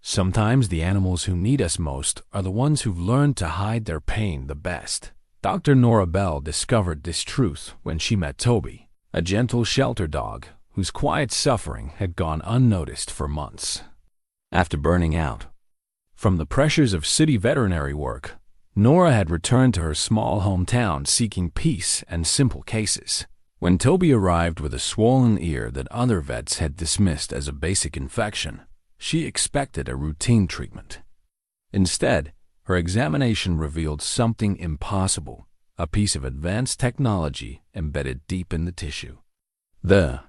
Sometimes the animals who need us most are the ones who've learned to hide their pain the best. Dr. Nora Bell discovered this truth when she met Toby, a gentle shelter dog whose quiet suffering had gone unnoticed for months. After burning out from the pressures of city veterinary work, Nora had returned to her small hometown seeking peace and simple cases. When Toby arrived with a swollen ear that other vets had dismissed as a basic infection, she expected a routine treatment. Instead, her examination revealed something impossible, a piece of advanced technology embedded deep in the tissue. The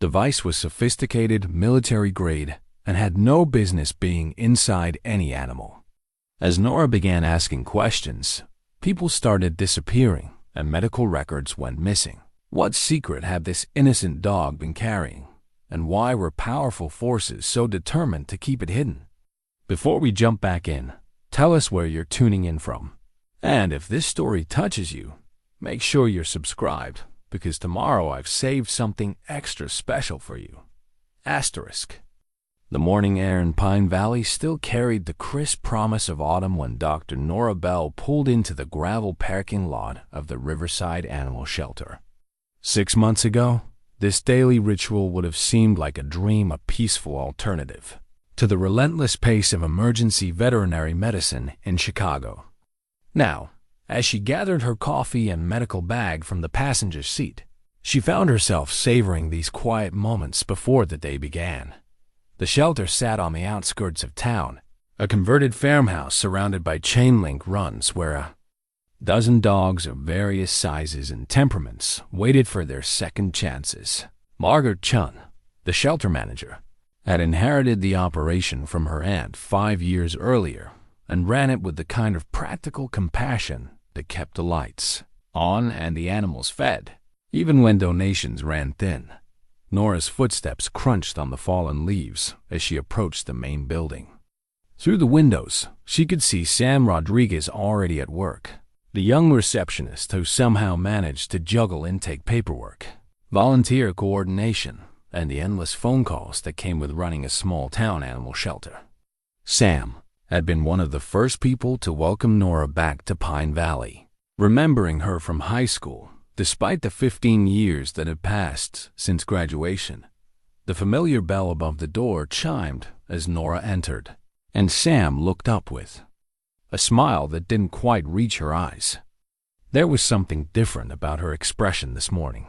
device was sophisticated, military-grade, and had no business being inside any animal. As Nora began asking questions, people started disappearing and medical records went missing. What secret had this innocent dog been carrying? And why were powerful forces so determined to keep it hidden? Before we jump back in, tell us where you're tuning in from. And if this story touches you, make sure you're subscribed, because tomorrow I've saved something extra special for you. Asterisk. The morning air in Pine Valley still carried the crisp promise of autumn when Dr. Nora Bell pulled into the gravel parking lot of the Riverside Animal Shelter. 6 months ago, this daily ritual would have seemed like a dream, a peaceful alternative to the relentless pace of emergency veterinary medicine in Chicago. Now, as she gathered her coffee and medical bag from the passenger seat, she found herself savoring these quiet moments before the day began. The shelter sat on the outskirts of town, a converted farmhouse surrounded by chain-link runs where a dozen dogs of various sizes and temperaments waited for their second chances. Margaret Chun, the shelter manager, had inherited the operation from her aunt 5 years earlier and ran it with the kind of practical compassion that kept the lights on and the animals fed, even when donations ran thin. Nora's footsteps crunched on the fallen leaves as she approached the main building. Through the windows, she could see Sam Rodriguez already at work, the young receptionist who somehow managed to juggle intake paperwork, volunteer coordination, and the endless phone calls that came with running a small-town animal shelter. Sam had been one of the first people to welcome Nora back to Pine Valley, remembering her from high school. Despite the 15 years that had passed since graduation, the familiar bell above the door chimed as Nora entered, and Sam looked up with a smile that didn't quite reach her eyes. There was something different about her expression this morning,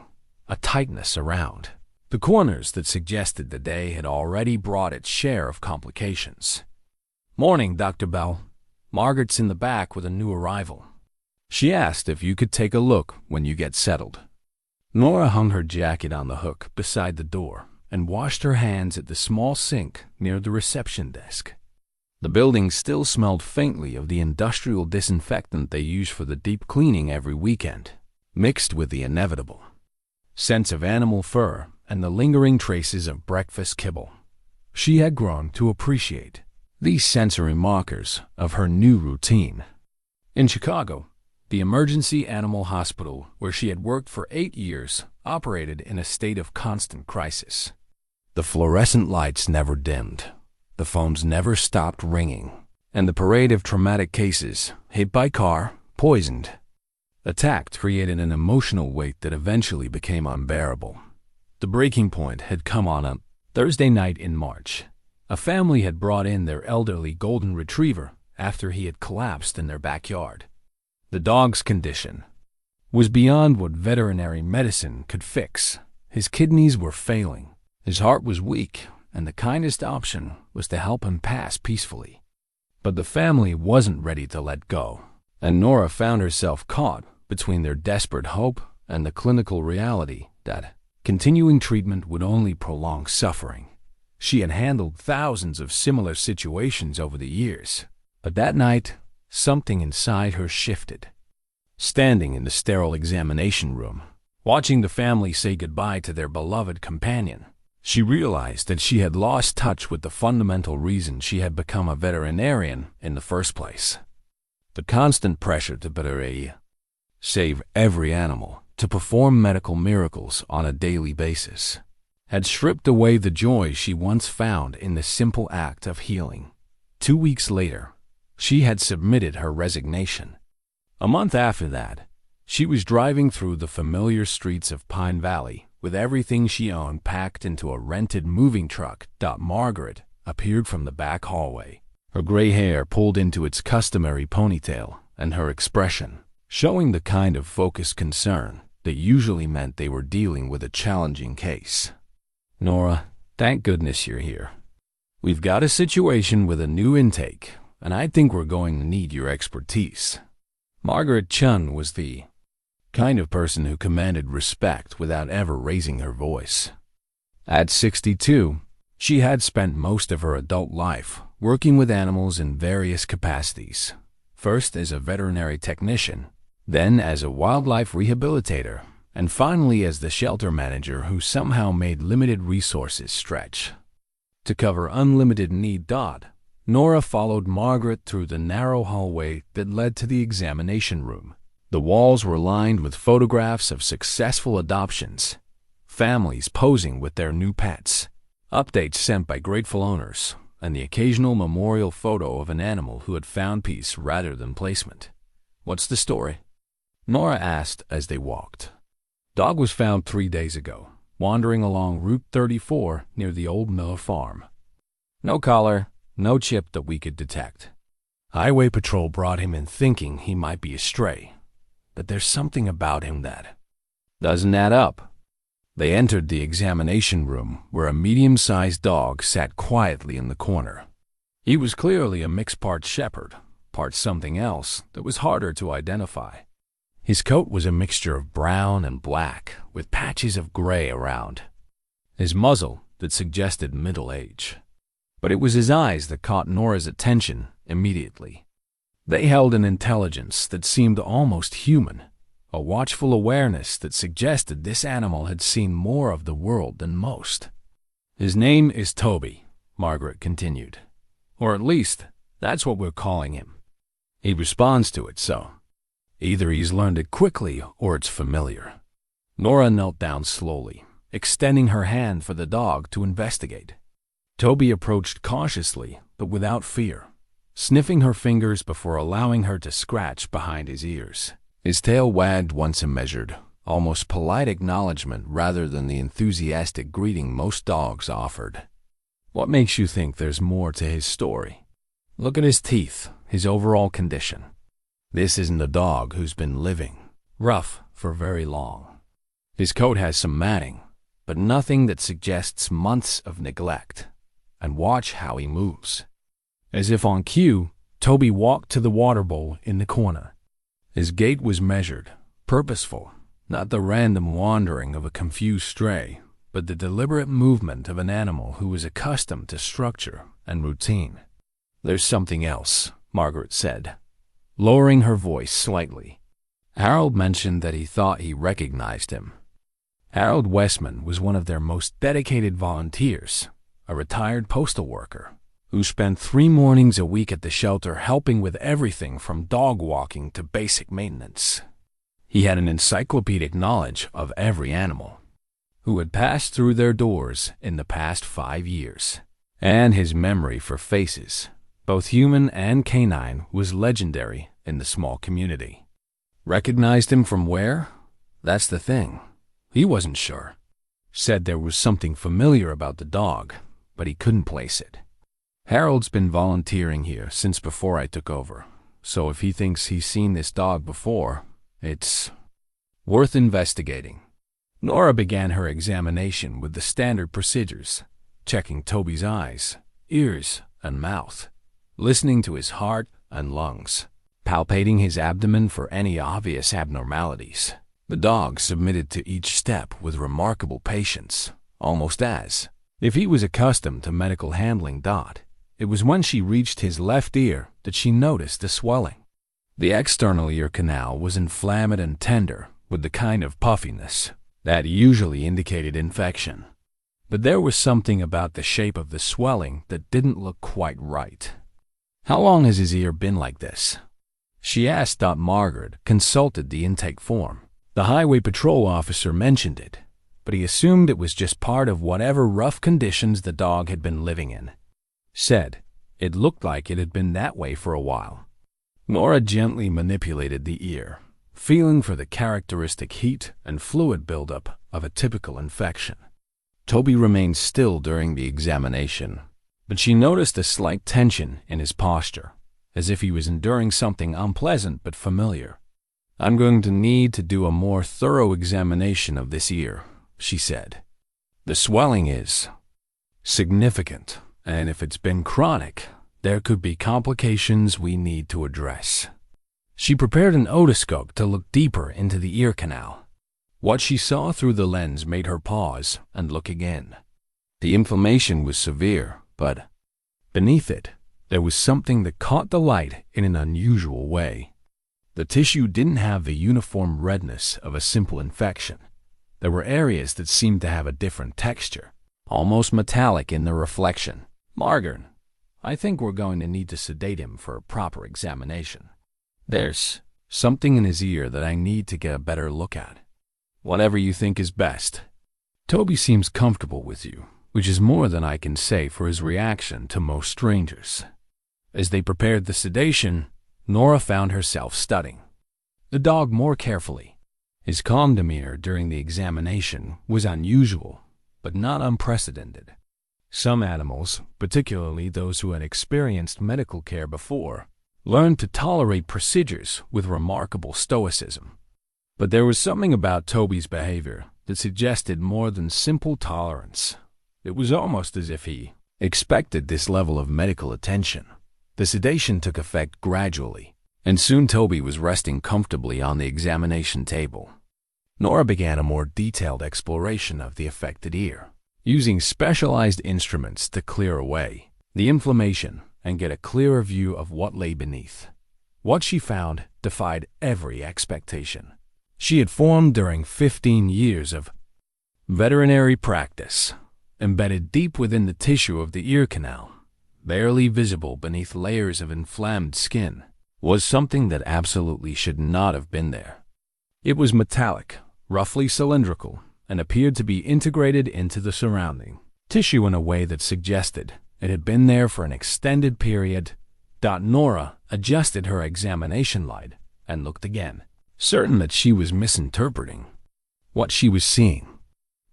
a tightness around the corners that suggested the day had already brought its share of complications. "Morning, Dr. Bell. Margaret's in the back with a new arrival. She asked if you could take a look when you get settled." Nora hung her jacket on the hook beside the door and washed her hands at the small sink near the reception desk. The building still smelled faintly of the industrial disinfectant they use for the deep cleaning every weekend, mixed with the inevitable scents of animal fur and the lingering traces of breakfast kibble. She had grown to appreciate these sensory markers of her new routine. In Chicago, the emergency animal hospital where she had worked for 8 years operated in a state of constant crisis. The fluorescent lights never dimmed, the phones never stopped ringing, and the parade of traumatic cases, hit by car, poisoned, attacked, created an emotional weight that eventually became unbearable. The breaking point had come on a Thursday night in March. A family had brought in their elderly golden retriever after he had collapsed in their backyard. The dog's condition was beyond what veterinary medicine could fix. His kidneys were failing, his heart was weak, and the kindest option was to help him pass peacefully. But the family wasn't ready to let go, and Nora found herself caught between their desperate hope and the clinical reality that continuing treatment would only prolong suffering. She had handled thousands of similar situations over the years, but that night, something inside her shifted. Standing in the sterile examination room, watching the family say goodbye to their beloved companion, she realized that she had lost touch with the fundamental reason she had become a veterinarian in the first place. The constant pressure to save every animal, to perform medical miracles on a daily basis, had stripped away the joy she once found in the simple act of healing. 2 weeks later, she had submitted her resignation. A month after that, she was driving through the familiar streets of Pine Valley with everything she owned packed into a rented moving truck. Margaret appeared from the back hallway, her gray hair pulled into its customary ponytail, and her expression showing the kind of focused concern that usually meant they were dealing with a challenging case. "Nora, thank goodness you're here. We've got a situation with a new intake, and I think we're going to need your expertise." Margaret Chun was the kind of person who commanded respect without ever raising her voice. At 62, she had spent most of her adult life working with animals in various capacities, first as a veterinary technician, then as a wildlife rehabilitator, and finally as the shelter manager who somehow made limited resources stretch. To cover unlimited need. Nora followed Margaret through the narrow hallway that led to the examination room. The walls were lined with photographs of successful adoptions, families posing with their new pets, updates sent by grateful owners, and the occasional memorial photo of an animal who had found peace rather than placement. "What's the story?" Nora asked as they walked. "Dog was found 3 days ago, wandering along Route 34 near the old Miller farm. No collar, no chip that we could detect. Highway Patrol brought him in thinking he might be a stray, but there's something about him that doesn't add up." They entered the examination room where a medium-sized dog sat quietly in the corner. He was clearly a mixed part shepherd, part something else that was harder to identify. His coat was a mixture of brown and black with patches of gray around. His muzzle that suggested middle age. But it was his eyes that caught Nora's attention immediately. They held an intelligence that seemed almost human, a watchful awareness that suggested this animal had seen more of the world than most. "His name is Toby," Margaret continued. "Or at least, that's what we're calling him. He responds to it, so either he's learned it quickly or it's familiar." Nora knelt down slowly, extending her hand for the dog to investigate. Toby approached cautiously, but without fear, sniffing her fingers before allowing her to scratch behind his ears. His tail wagged once in measured, almost polite acknowledgement rather than the enthusiastic greeting most dogs offered. "What makes you think there's more to his story?" "Look at his teeth, his overall condition. This isn't a dog who's been living rough for very long. His coat has some matting, but nothing that suggests months of neglect. And watch how he moves." As if on cue, Toby walked to the water bowl in the corner. His gait was measured, purposeful, not the random wandering of a confused stray, but the deliberate movement of an animal who was accustomed to structure and routine. "There's something else," Margaret said, lowering her voice slightly. "Harold mentioned that he thought he recognized him." Harold Westman was one of their most dedicated volunteers, a retired postal worker, who spent 3 mornings a week at the shelter helping with everything from dog walking to basic maintenance. He had an encyclopedic knowledge of every animal who had passed through their doors in the past 5 years, and his memory for faces, both human and canine, was legendary in the small community. Recognized him from where? That's the thing. He wasn't sure. Said there was something familiar about the dog, but he couldn't place it. Harold's been volunteering here since before I took over, so if he thinks he's seen this dog before, it's worth investigating. Nora began her examination with the standard procedures, checking Toby's eyes, ears, and mouth, listening to his heart and lungs, palpating his abdomen for any obvious abnormalities. The dog submitted to each step with remarkable patience, almost as if he was accustomed to medical handling. It was when she reached his left ear that she noticed the swelling. The external ear canal was inflamed and tender, with the kind of puffiness that usually indicated infection. But there was something about the shape of the swelling that didn't look quite right. "How long has his ear been like this?" she asked. Margaret consulted the intake form. The highway patrol officer mentioned it, but he assumed it was just part of whatever rough conditions the dog had been living in. Said, It looked like it had been that way for a while. Nora gently manipulated the ear, feeling for the characteristic heat and fluid buildup of a typical infection. Toby remained still during the examination, but she noticed a slight tension in his posture, as if he was enduring something unpleasant but familiar. "I'm going to need to do a more thorough examination of this ear," she said. "The swelling is significant, and if it's been chronic, there could be complications we need to address." She prepared an otoscope to look deeper into the ear canal. What she saw through the lens made her pause and look again. The inflammation was severe, but beneath it, there was something that caught the light in an unusual way. The tissue didn't have the uniform redness of a simple infection. There were areas that seemed to have a different texture, almost metallic in their reflection. "Margaret, I think we're going to need to sedate him for a proper examination. There's something in his ear that I need to get a better look at. Whatever you think is best." Toby seems comfortable with you, which is more than I can say for his reaction to most strangers. As they prepared the sedation, Nora found herself studying the dog more carefully. His calm demeanor during the examination was unusual, but not unprecedented. Some animals, particularly those who had experienced medical care before, learned to tolerate procedures with remarkable stoicism. But there was something about Toby's behavior that suggested more than simple tolerance. It was almost as if he expected this level of medical attention. The sedation took effect gradually, and soon Toby was resting comfortably on the examination table. Nora began a more detailed exploration of the affected ear, using specialized instruments to clear away the inflammation and get a clearer view of what lay beneath. What she found defied every expectation. She had formed during 15 years of veterinary practice, embedded deep within the tissue of the ear canal, barely visible beneath layers of inflamed skin, was something that absolutely should not have been there. It was metallic, roughly cylindrical, and appeared to be integrated into the surrounding tissue in a way that suggested it had been there for an extended period. Nora adjusted her examination light and looked again, certain that she was misinterpreting what she was seeing.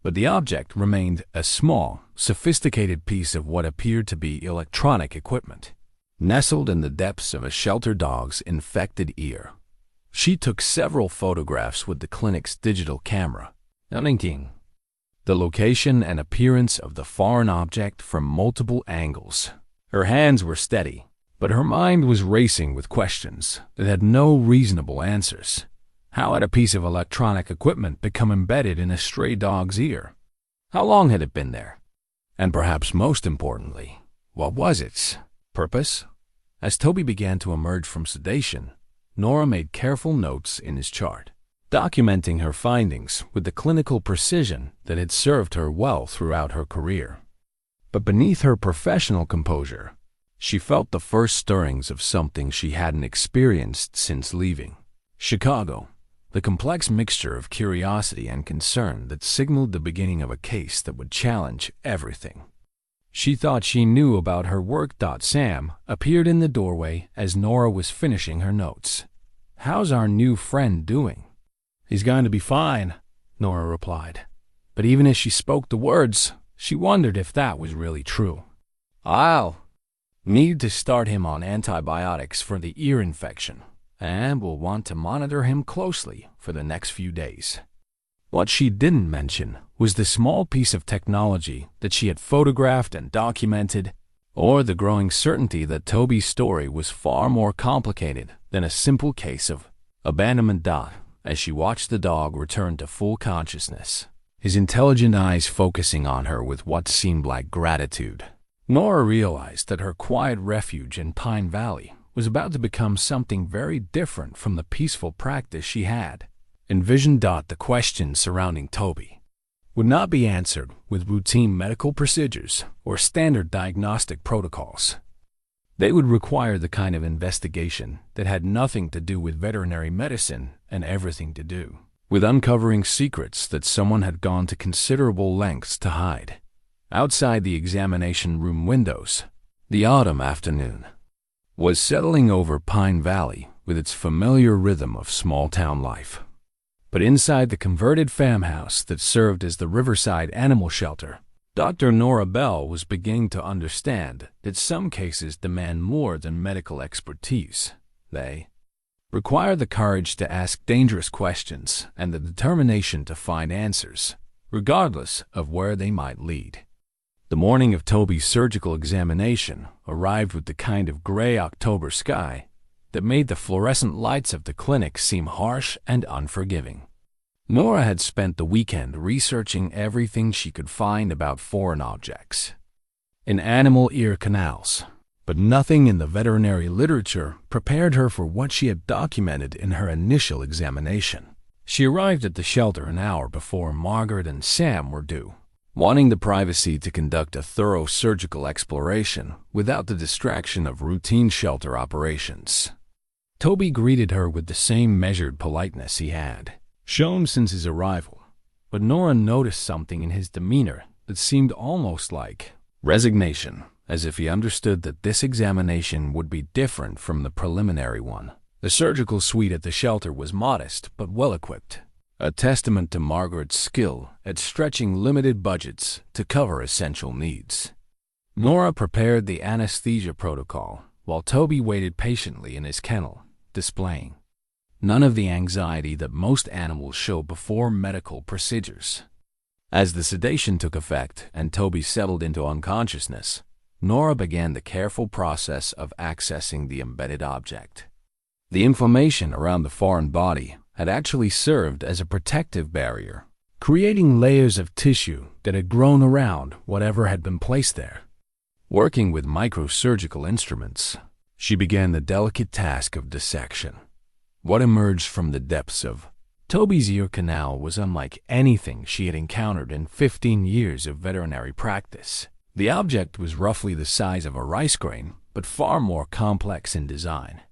But the object remained a small, sophisticated piece of what appeared to be electronic equipment, nestled in the depths of a shelter dog's infected ear. She took several photographs with the clinic's digital camera, noting the location and appearance of the foreign object from multiple angles. Her hands were steady, but her mind was racing with questions that had no reasonable answers. How had a piece of electronic equipment become embedded in a stray dog's ear? How long had it been there? And perhaps most importantly, what was its purpose? As Toby began to emerge from sedation, Nora made careful notes in his chart, documenting her findings with the clinical precision that had served her well throughout her career. But beneath her professional composure, she felt the first stirrings of something she hadn't experienced since leaving Chicago. The complex mixture of curiosity and concern that signaled the beginning of a case that would challenge everything. She thought she knew about her work. Sam appeared in the doorway as Nora was finishing her notes. "How's our new friend doing?" "He's going to be fine," Nora replied. But even as she spoke the words, she wondered if that was really true. "I'll need to start him on antibiotics for the ear infection, and will want to monitor him closely for the next few days." What she didn't mention was the small piece of technology that she had photographed and documented, or the growing certainty that Toby's story was far more complicated than a simple case of abandonment. As she watched the dog return to full consciousness, his intelligent eyes focusing on her with what seemed like gratitude, Nora realized that her quiet refuge in Pine Valley was about to become something very different from the peaceful practice she had envisioned. The questions surrounding Toby would not be answered with routine medical procedures or standard diagnostic protocols. They would require the kind of investigation that had nothing to do with veterinary medicine and everything to do with uncovering secrets that someone had gone to considerable lengths to hide. Outside the examination room windows, The autumn afternoon was settling over Pine Valley with its familiar rhythm of small-town life. But inside the converted farmhouse that served as the Riverside Animal Shelter, Dr. Nora Bell was beginning to understand that some cases demand more than medical expertise. They require the courage to ask dangerous questions and the determination to find answers, regardless of where they might lead. The morning of Toby's surgical examination arrived with the kind of gray October sky that made the fluorescent lights of the clinic seem harsh and unforgiving. Nora had spent the weekend researching everything she could find about foreign objects in animal ear canals, but nothing in the veterinary literature prepared her for what she had documented in her initial examination. She arrived at the shelter an hour before Margaret and Sam were due, wanting the privacy to conduct a thorough surgical exploration without the distraction of routine shelter operations. Toby greeted her with the same measured politeness he had shown since his arrival, but Nora noticed something in his demeanor that seemed almost like resignation, as if he understood that this examination would be different from the preliminary one. The surgical suite at the shelter was modest but well-equipped, a testament to Margaret's skill at stretching limited budgets to cover essential needs. Nora prepared the anesthesia protocol, while Toby waited patiently in his kennel, displaying none of the anxiety that most animals show before medical procedures. As the sedation took effect and Toby settled into unconsciousness, Nora began the careful process of accessing the embedded object. The inflammation around the foreign body had actually served as a protective barrier, creating layers of tissue that had grown around whatever had been placed there. Working with microsurgical instruments, she began the delicate task of dissection. What emerged from the depths of Toby's ear canal was unlike anything she had encountered in 15 years of veterinary practice. The object was roughly the size of a rice grain, but far more complex in design.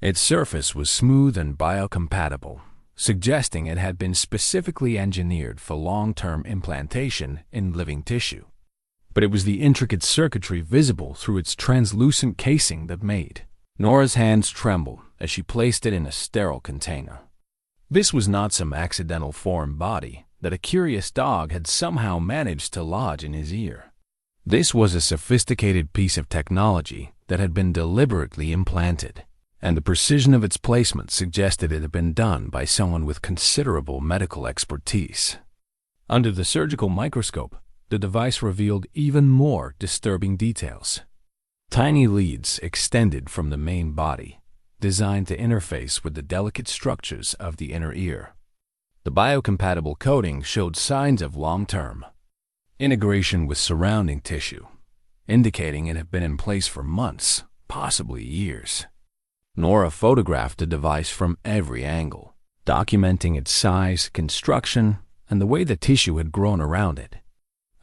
Its surface was smooth and biocompatible, suggesting it had been specifically engineered for long-term implantation in living tissue. But it was the intricate circuitry visible through its translucent casing that made Nora's hands tremble as she placed it in a sterile container. This was not some accidental foreign body that a curious dog had somehow managed to lodge in his ear. This was a sophisticated piece of technology that had been deliberately implanted, and the precision of its placement suggested it had been done by someone with considerable medical expertise. Under the surgical microscope, the device revealed even more disturbing details. Tiny leads extended from the main body, designed to interface with the delicate structures of the inner ear. The biocompatible coating showed signs of long-term integration with surrounding tissue, indicating it had been in place for months, possibly years. Nora photographed the device from every angle, documenting its size, construction, and the way the tissue had grown around it.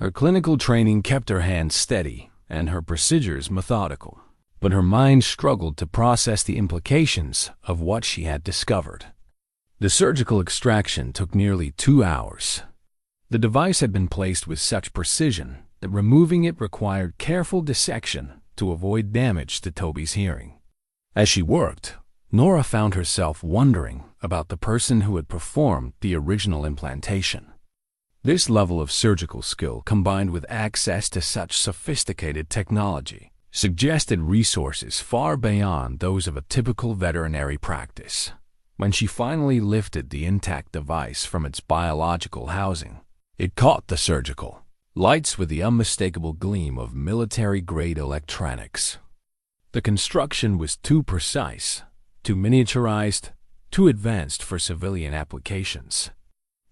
Her clinical training kept her hands steady and her procedures methodical, but her mind struggled to process the implications of what she had discovered. The surgical extraction took nearly 2 hours. The device had been placed with such precision that removing it required careful dissection to avoid damage to Toby's hearing. As she worked, Nora found herself wondering about the person who had performed the original implantation. This level of surgical skill, combined with access to such sophisticated technology, suggested resources far beyond those of a typical veterinary practice. When she finally lifted the intact device from its biological housing, it caught the surgical lights with the unmistakable gleam of military-grade electronics. The construction was too precise, too miniaturized, too advanced for civilian applications.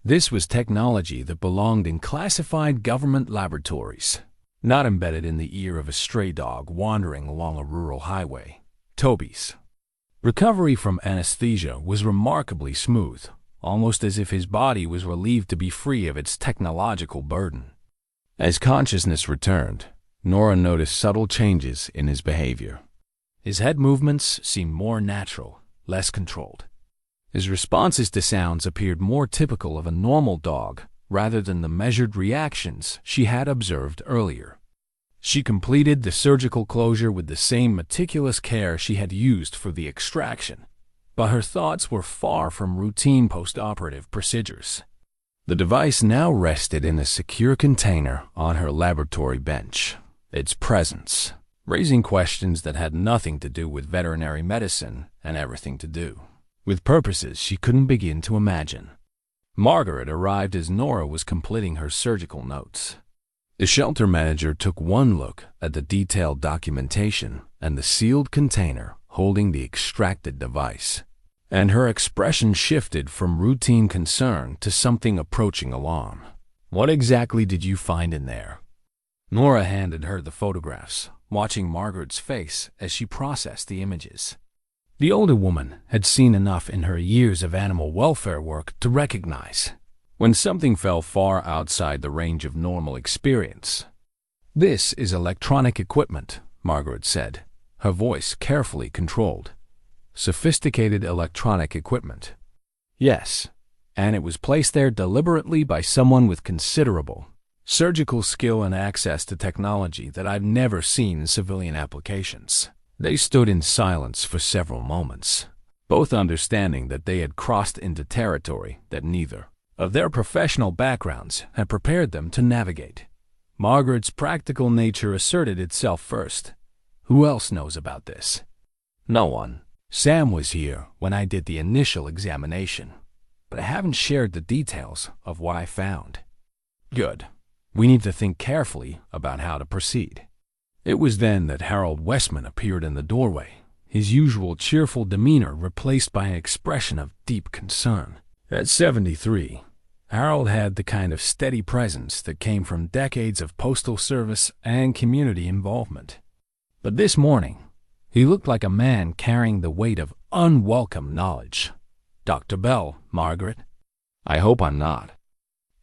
This was technology that belonged in classified government laboratories, not embedded in the ear of a stray dog wandering along a rural highway. Toby's recovery from anesthesia was remarkably smooth, almost as if his body was relieved to be free of its technological burden. As consciousness returned, Nora noticed subtle changes in his behavior. His head movements seemed more natural, less controlled. His responses to sounds appeared more typical of a normal dog rather than the measured reactions she had observed earlier. She completed the surgical closure with the same meticulous care she had used for the extraction, but her thoughts were far from routine post-operative procedures. The device now rested in a secure container on her laboratory bench, its presence raising questions that had nothing to do with veterinary medicine and everything to do with purposes she couldn't begin to imagine. Margaret arrived as Nora was completing her surgical notes. The shelter manager took one look at the detailed documentation and the sealed container holding the extracted device, and her expression shifted from routine concern to something approaching alarm. "What exactly did you find in there?" Nora handed her the photographs, watching Margaret's face as she processed the images. The older woman had seen enough in her years of animal welfare work to recognize when something fell far outside the range of normal experience. "This is electronic equipment," Margaret said, her voice carefully controlled. "Sophisticated electronic equipment." "Yes, and it was placed there deliberately by someone with considerable surgical skill and access to technology that I've never seen in civilian applications." They stood in silence for several moments, both understanding that they had crossed into territory that neither of their professional backgrounds had prepared them to navigate. Margaret's practical nature asserted itself first. "Who else knows about this?" "No one. Sam was here when I did the initial examination, but I haven't shared the details of what I found." "Good. We need to think carefully about how to proceed." It was then that Harold Westman appeared in the doorway, his usual cheerful demeanor replaced by an expression of deep concern. At 73, Harold had the kind of steady presence that came from decades of postal service and community involvement. But this morning, he looked like a man carrying the weight of unwelcome knowledge. "Dr. Bell, Margaret." "I hope I'm not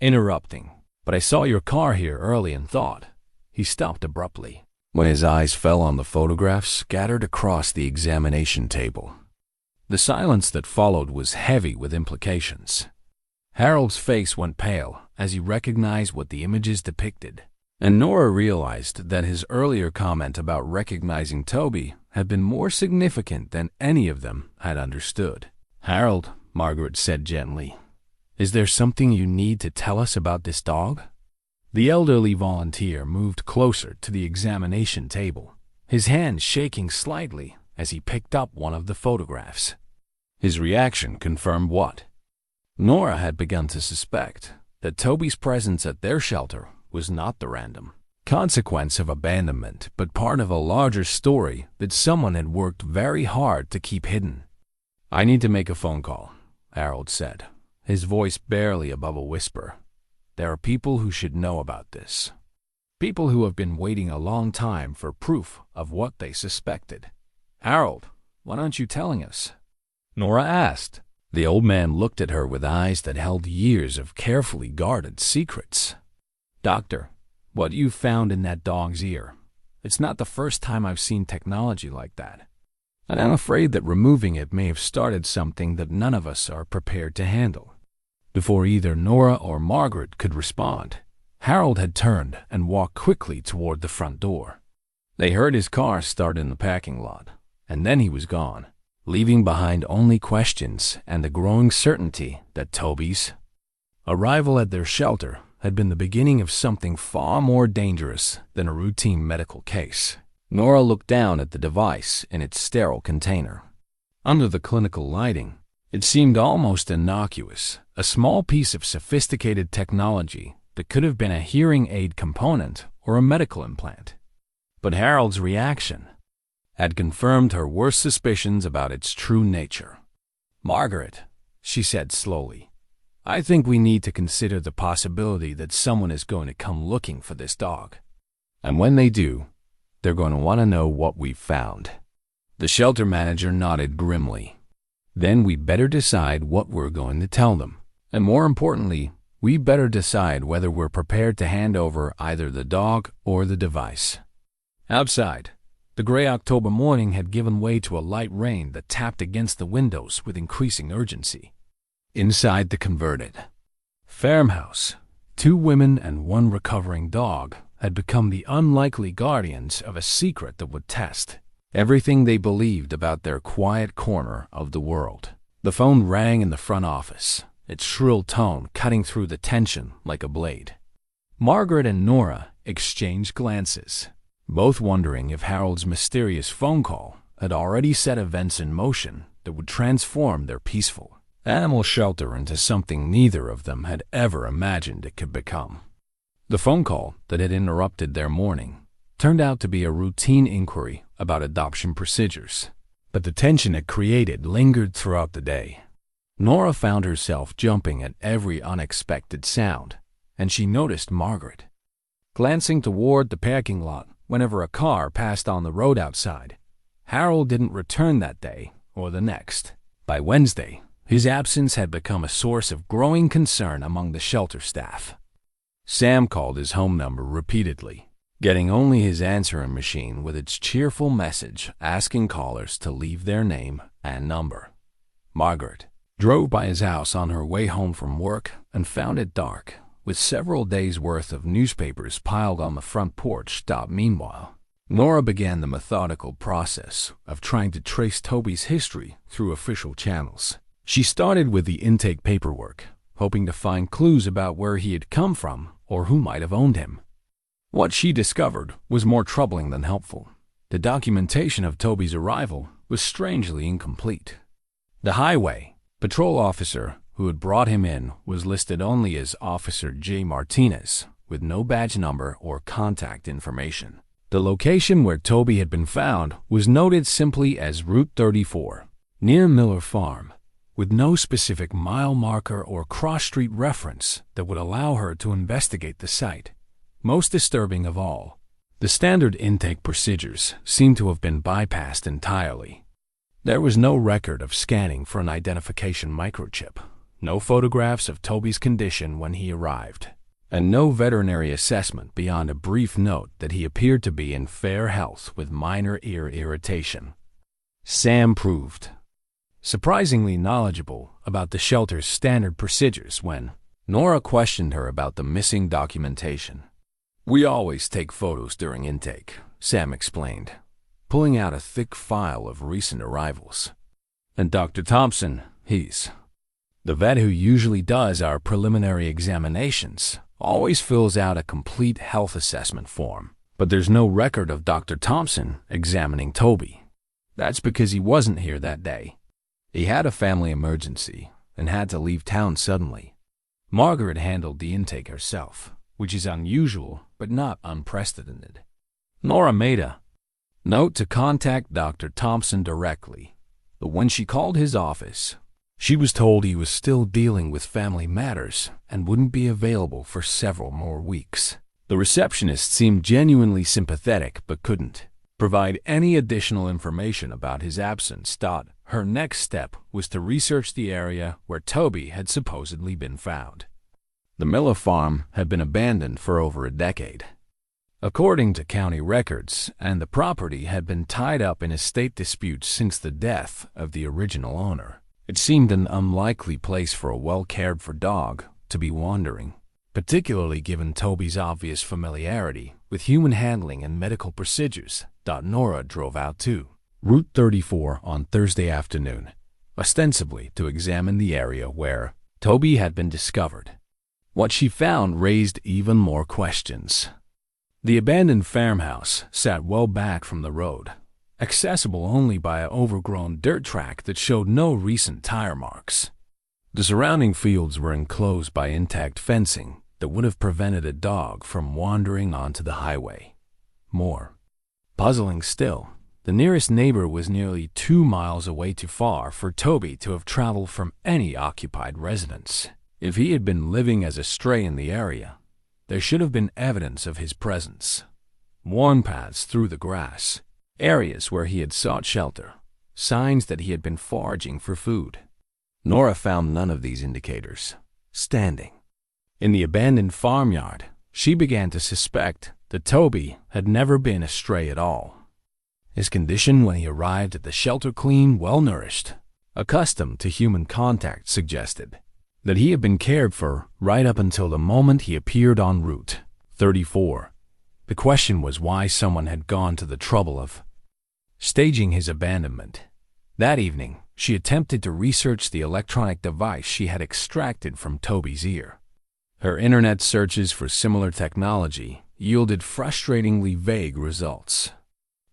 interrupting, but I saw your car here early and thought." He stopped abruptly when his eyes fell on the photographs scattered across the examination table. The silence that followed was heavy with implications. Harold's face went pale as he recognized what the images depicted, and Nora realized that his earlier comment about recognizing Toby had been more significant than any of them had understood. "Harold," Margaret said gently, "is there something you need to tell us about this dog?" The elderly volunteer moved closer to the examination table, his hand shaking slightly as he picked up one of the photographs. His reaction confirmed what Nora had begun to suspect, that Toby's presence at their shelter was not the random consequence of abandonment, but part of a larger story that someone had worked very hard to keep hidden. "I need to make a phone call," Harold said, his voice barely above a whisper. "There are people who should know about this. People who have been waiting a long time for proof of what they suspected." "Harold, why aren't you telling us?" Nora asked. The old man looked at her with eyes that held years of carefully guarded secrets. "Doctor, what you found in that dog's ear, it's not the first time I've seen technology like that. And I'm afraid that removing it may have started something that none of us are prepared to handle." Before either Nora or Margaret could respond, Harold had turned and walked quickly toward the front door. They heard his car start in the parking lot, and then he was gone, leaving behind only questions and the growing certainty that Toby's arrival at their shelter had been the beginning of something far more dangerous than a routine medical case. Nora looked down at the device in its sterile container. Under the clinical lighting, it seemed almost innocuous, a small piece of sophisticated technology that could have been a hearing aid component or a medical implant. But Harold's reaction had confirmed her worst suspicions about its true nature. "Margaret," she said slowly, "I think we need to consider the possibility that someone is going to come looking for this dog. And when they do, they're going to want to know what we've found." The shelter manager nodded grimly. "Then we better decide what we're going to tell them. And more importantly, we better decide whether we're prepared to hand over either the dog or the device." Outside, the gray October morning had given way to a light rain that tapped against the windows with increasing urgency. Inside the converted farmhouse, 2 women and 1 recovering dog had become the unlikely guardians of a secret that would test everything they believed about their quiet corner of the world. The phone rang in the front office, its shrill tone cutting through the tension like a blade. Margaret and Nora exchanged glances, both wondering if Harold's mysterious phone call had already set events in motion that would transform their peaceful animal shelter into something neither of them had ever imagined it could become. The phone call that had interrupted their morning turned out to be a routine inquiry about adoption procedures, but the tension it created lingered throughout the day. Nora found herself jumping at every unexpected sound, and she noticed Margaret glancing toward the parking lot whenever a car passed on the road outside. Harold didn't return that day or the next. By Wednesday, his absence had become a source of growing concern among the shelter staff. Sam called his home number repeatedly, getting only his answering machine with its cheerful message asking callers to leave their name and number. Margaret drove by his house on her way home from work and found it dark, with several days' worth of newspapers piled on the front porch. Meanwhile, Nora began the methodical process of trying to trace Toby's history through official channels. She started with the intake paperwork, hoping to find clues about where he had come from or who might have owned him. What she discovered was more troubling than helpful. The documentation of Toby's arrival was strangely incomplete. The highway patrol officer who had brought him in was listed only as Officer J. Martinez, with no badge number or contact information. The location where Toby had been found was noted simply as Route 34, near Miller Farm, with no specific mile marker or cross-street reference that would allow her to investigate the site. Most disturbing of all, the standard intake procedures seemed to have been bypassed entirely. There was no record of scanning for an identification microchip, no photographs of Toby's condition when he arrived, and no veterinary assessment beyond a brief note that he appeared to be in fair health with minor ear irritation. Sam proved surprisingly knowledgeable about the shelter's standard procedures when Nora questioned her about the missing documentation. "We always take photos during intake," Sam explained, pulling out a thick file of recent arrivals. "And Dr. Thompson, he's the vet who usually does our preliminary examinations, always fills out a complete health assessment form. But there's no record of Dr. Thompson examining Toby. That's because he wasn't here that day. He had a family emergency and had to leave town suddenly." Margaret handled the intake herself, which is unusual but not unprecedented. Nora made a note to contact Dr. Thompson directly, but when she called his office, she was told he was still dealing with family matters and wouldn't be available for several more weeks. The receptionist seemed genuinely sympathetic but couldn't provide any additional information about his absence. Her next step was to research the area where Toby had supposedly been found. The Miller farm had been abandoned for over a decade, according to county records, and the property had been tied up in estate disputes since the death of the original owner. It seemed an unlikely place for a well-cared-for dog to be wandering, particularly given Toby's obvious familiarity with human handling and medical procedures. Nora drove out to Route 34 on Thursday afternoon, ostensibly to examine the area where Toby had been discovered. What she found raised even more questions. The abandoned farmhouse sat well back from the road, accessible only by an overgrown dirt track that showed no recent tire marks. The surrounding fields were enclosed by intact fencing that would have prevented a dog from wandering onto the highway. More puzzling still, the nearest neighbor was nearly 2 miles away, too far for Toby to have traveled from any occupied residence. If he had been living as a stray in the area, there should have been evidence of his presence. Worn paths through the grass, areas where he had sought shelter, signs that he had been foraging for food. Nora found none of these indicators. Standing in the abandoned farmyard, she began to suspect that Toby had never been a stray at all. His condition when he arrived at the shelter, clean, well-nourished, accustomed to human contact, suggested that he had been cared for right up until the moment he appeared on Route 34. The question was why someone had gone to the trouble of staging his abandonment. That evening, she attempted to research the electronic device she had extracted from Toby's ear. Her internet searches for similar technology yielded frustratingly vague results.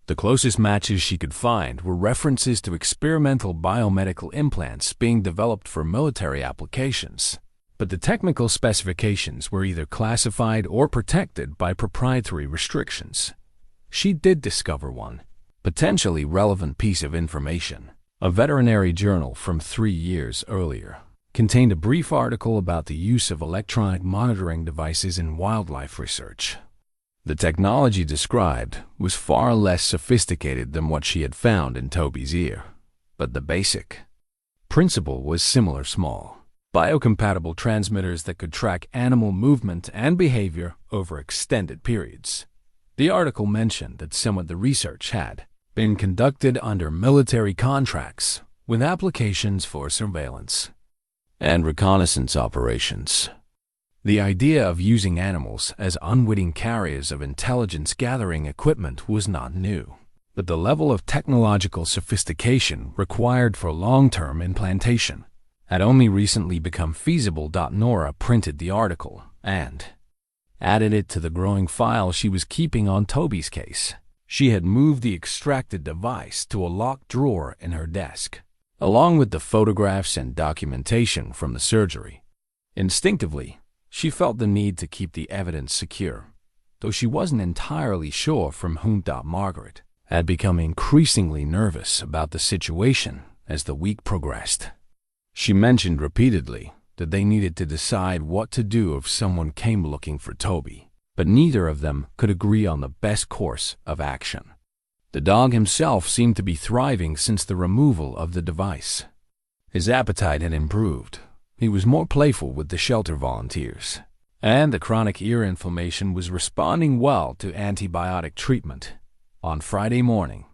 The closest matches she could find were references to experimental biomedical implants being developed for military applications, but the technical specifications were either classified or protected by proprietary restrictions. She did discover one potentially relevant piece of information. A veterinary journal from 3 years earlier contained a brief article about the use of electronic monitoring devices in wildlife research. The technology described was far less sophisticated than what she had found in Toby's ear, but the basic principle was similar: small, biocompatible transmitters that could track animal movement and behavior over extended periods. The article mentioned that some of the research had been conducted under military contracts with applications for surveillance and reconnaissance operations. The idea of using animals as unwitting carriers of intelligence-gathering equipment was not new, but the level of technological sophistication required for long-term implantation had only recently become feasible. Nora printed the article and added it to the growing file she was keeping on Toby's case. She had moved the extracted device to a locked drawer in her desk, along with the photographs and documentation from the surgery. Instinctively, she felt the need to keep the evidence secure, though she wasn't entirely sure from whom. Margaret had become increasingly nervous about the situation as the week progressed. She mentioned repeatedly that they needed to decide what to do if someone came looking for Toby, but neither of them could agree on the best course of action. The dog himself seemed to be thriving since the removal of the device. His appetite had improved. He was more playful with the shelter volunteers, and the chronic ear inflammation was responding well to antibiotic treatment. On Friday morning,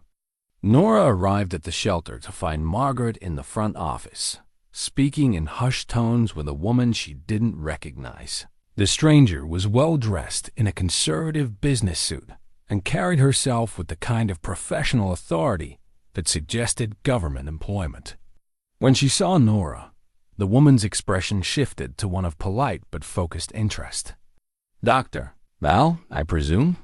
Nora arrived at the shelter to find Margaret in the front office, speaking in hushed tones with a woman she didn't recognize. The stranger was well-dressed in a conservative business suit and carried herself with the kind of professional authority that suggested government employment. When she saw Nora, the woman's expression shifted to one of polite but focused interest. "Dr. Bell, I presume?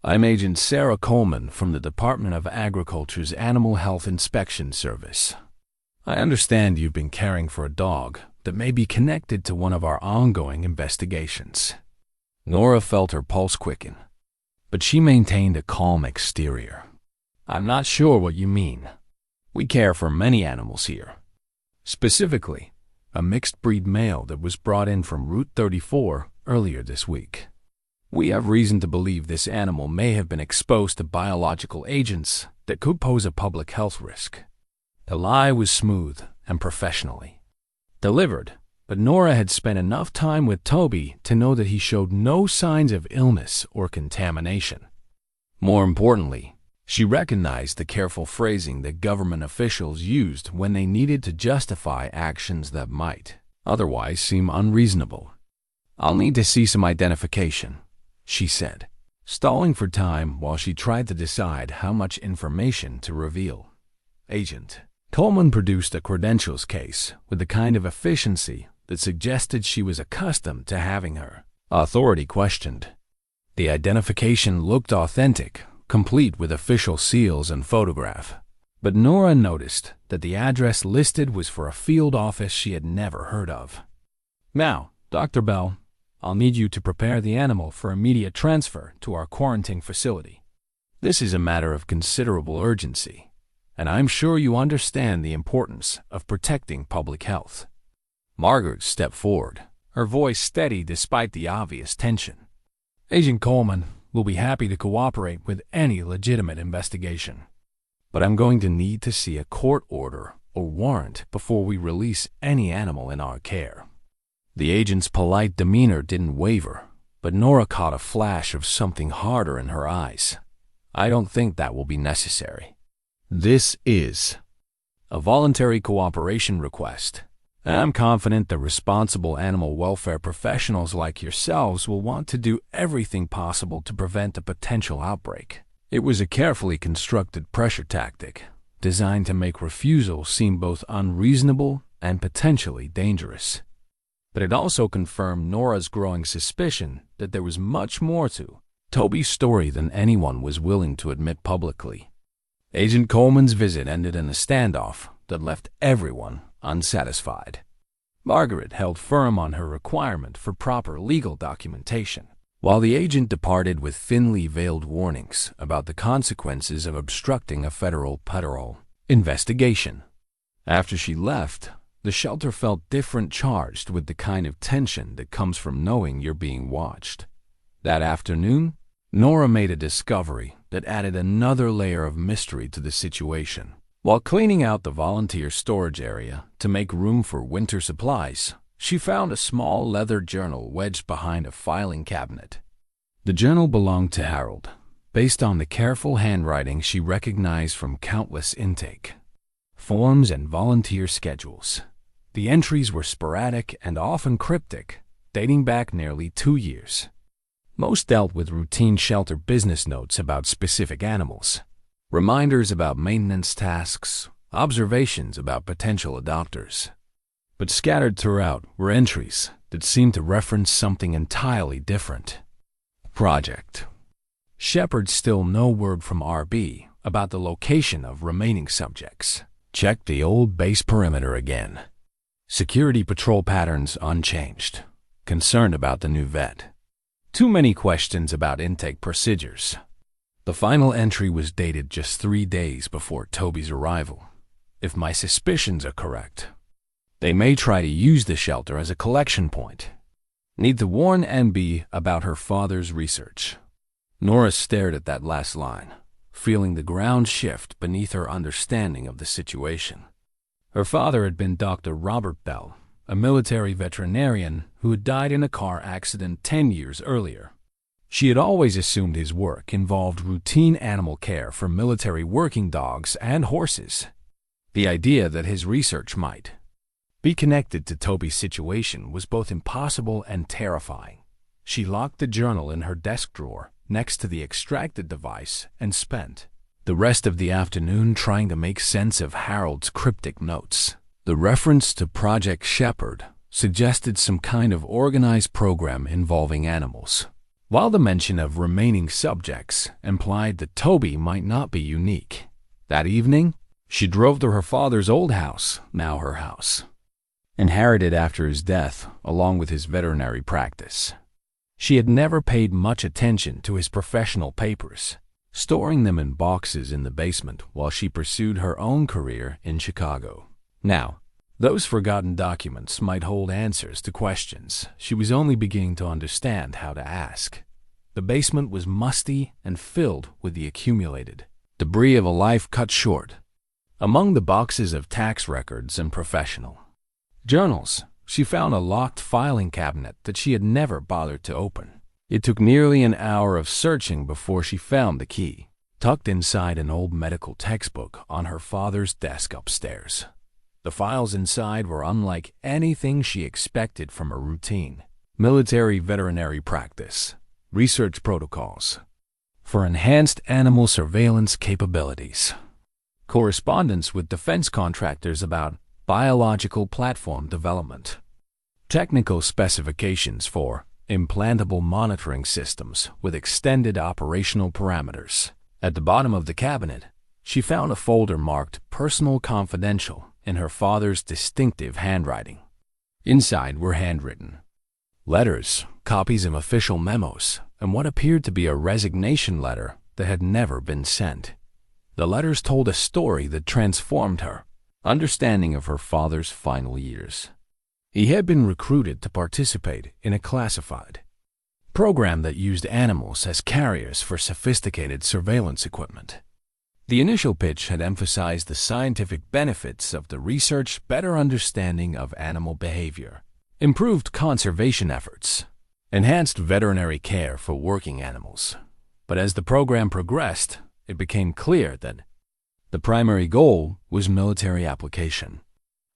I'm Agent Sarah Coleman from the Department of Agriculture's Animal Health Inspection Service. I understand you've been caring for a dog that may be connected to one of our ongoing investigations." Nora felt her pulse quicken, but she maintained a calm exterior. "I'm not sure what you mean. We care for many animals here. Specifically, a mixed-breed male that was brought in from Route 34 earlier this week. We have reason to believe this animal may have been exposed to biological agents that could pose a public health risk." The lie was smooth and professionally delivered, but Nora had spent enough time with Toby to know that he showed no signs of illness or contamination. More importantly, she recognized the careful phrasing that government officials used when they needed to justify actions that might otherwise seem unreasonable. "I'll need to see some identification," she said, stalling for time while she tried to decide how much information to reveal. Agent Coleman produced a credentials case with the kind of efficiency that suggested she was accustomed to having her authority questioned. The identification looked authentic, complete with official seals and photograph, but Nora noticed that the address listed was for a field office she had never heard of. "Now, Dr. Bell, I'll need you to prepare the animal for immediate transfer to our quarantine facility. This is a matter of considerable urgency, and I'm sure you understand the importance of protecting public health." Margaret stepped forward, her voice steady despite the obvious tension. "Agent Coleman will be happy to cooperate with any legitimate investigation, but I'm going to need to see a court order or warrant before we release any animal in our care." The agent's polite demeanor didn't waver, but Nora caught a flash of something harder in her eyes. "I don't think that will be necessary. This is a voluntary cooperation request, I'm confident that responsible animal welfare professionals like yourselves will want to do everything possible to prevent a potential outbreak. It was a carefully constructed pressure tactic, designed to make refusal seem both unreasonable and potentially dangerous. But it also confirmed Nora's growing suspicion that there was much more to Toby's story than anyone was willing to admit publicly. Agent Coleman's visit ended in a standoff that left everyone unsatisfied. Margaret held firm on her requirement for proper legal documentation, while the agent departed with thinly veiled warnings about the consequences of obstructing a federal patrol investigation. After she left, the shelter felt different, charged with the kind of tension that comes from knowing you're being watched. That afternoon, Nora made a discovery that added another layer of mystery to the situation. While cleaning out the volunteer storage area to make room for winter supplies, she found a small leather journal wedged behind a filing cabinet. The journal belonged to Harold, based on the careful handwriting she recognized from countless intake forms and volunteer schedules. The entries were sporadic and often cryptic, dating back nearly 2 years. Most dealt with routine shelter business notes about specific animals, reminders about maintenance tasks, observations about potential adopters. But scattered throughout were entries that seemed to reference something entirely different. Project Shepherd. Still no word from RB about the location of remaining subjects. Checked the old base perimeter again. Security patrol patterns unchanged. Concerned about the new vet. Too many questions about intake procedures. The final entry was dated just 3 days before Toby's arrival. If my suspicions are correct, they may try to use the shelter as a collection point. Need to warn NB about her father's research. Nora stared at that last line, feeling the ground shift beneath her understanding of the situation. Her father had been Dr. Robert Bell, a military veterinarian who had died in a car accident 10 years earlier. She had always assumed his work involved routine animal care for military working dogs and horses. The idea that his research might be connected to Toby's situation was both impossible and terrifying. She locked the journal in her desk drawer next to the extracted device and spent the rest of the afternoon trying to make sense of Harold's cryptic notes. The reference to Project Shepherd suggested some kind of organized program involving animals, while the mention of remaining subjects implied that Toby might not be unique. That evening, she drove to her father's old house, now her house, inherited after his death along with his veterinary practice. She had never paid much attention to his professional papers, storing them in boxes in the basement while she pursued her own career in Chicago. Now, those forgotten documents might hold answers to questions she was only beginning to understand how to ask. The basement was musty and filled with the accumulated debris of a life cut short. Among the boxes of tax records and professional journals, she found a locked filing cabinet that she had never bothered to open. It took nearly an hour of searching before she found the key, tucked inside an old medical textbook on her father's desk upstairs. The files inside were unlike anything she expected from a routine military veterinary practice, research protocols for enhanced animal surveillance capabilities, correspondence with defense contractors about biological platform development, technical specifications for implantable monitoring systems with extended operational parameters. At the bottom of the cabinet, she found a folder marked Personal Confidential in her father's distinctive handwriting. Inside were handwritten letters, copies of official memos, and what appeared to be a resignation letter that had never been sent. The letters told a story that transformed her understanding of her father's final years. He had been recruited to participate in a classified program that used animals as carriers for sophisticated surveillance equipment. The initial pitch had emphasized the scientific benefits of the research, better understanding of animal behavior, improved conservation efforts, enhanced veterinary care for working animals. But as the program progressed, it became clear that the primary goal was military application.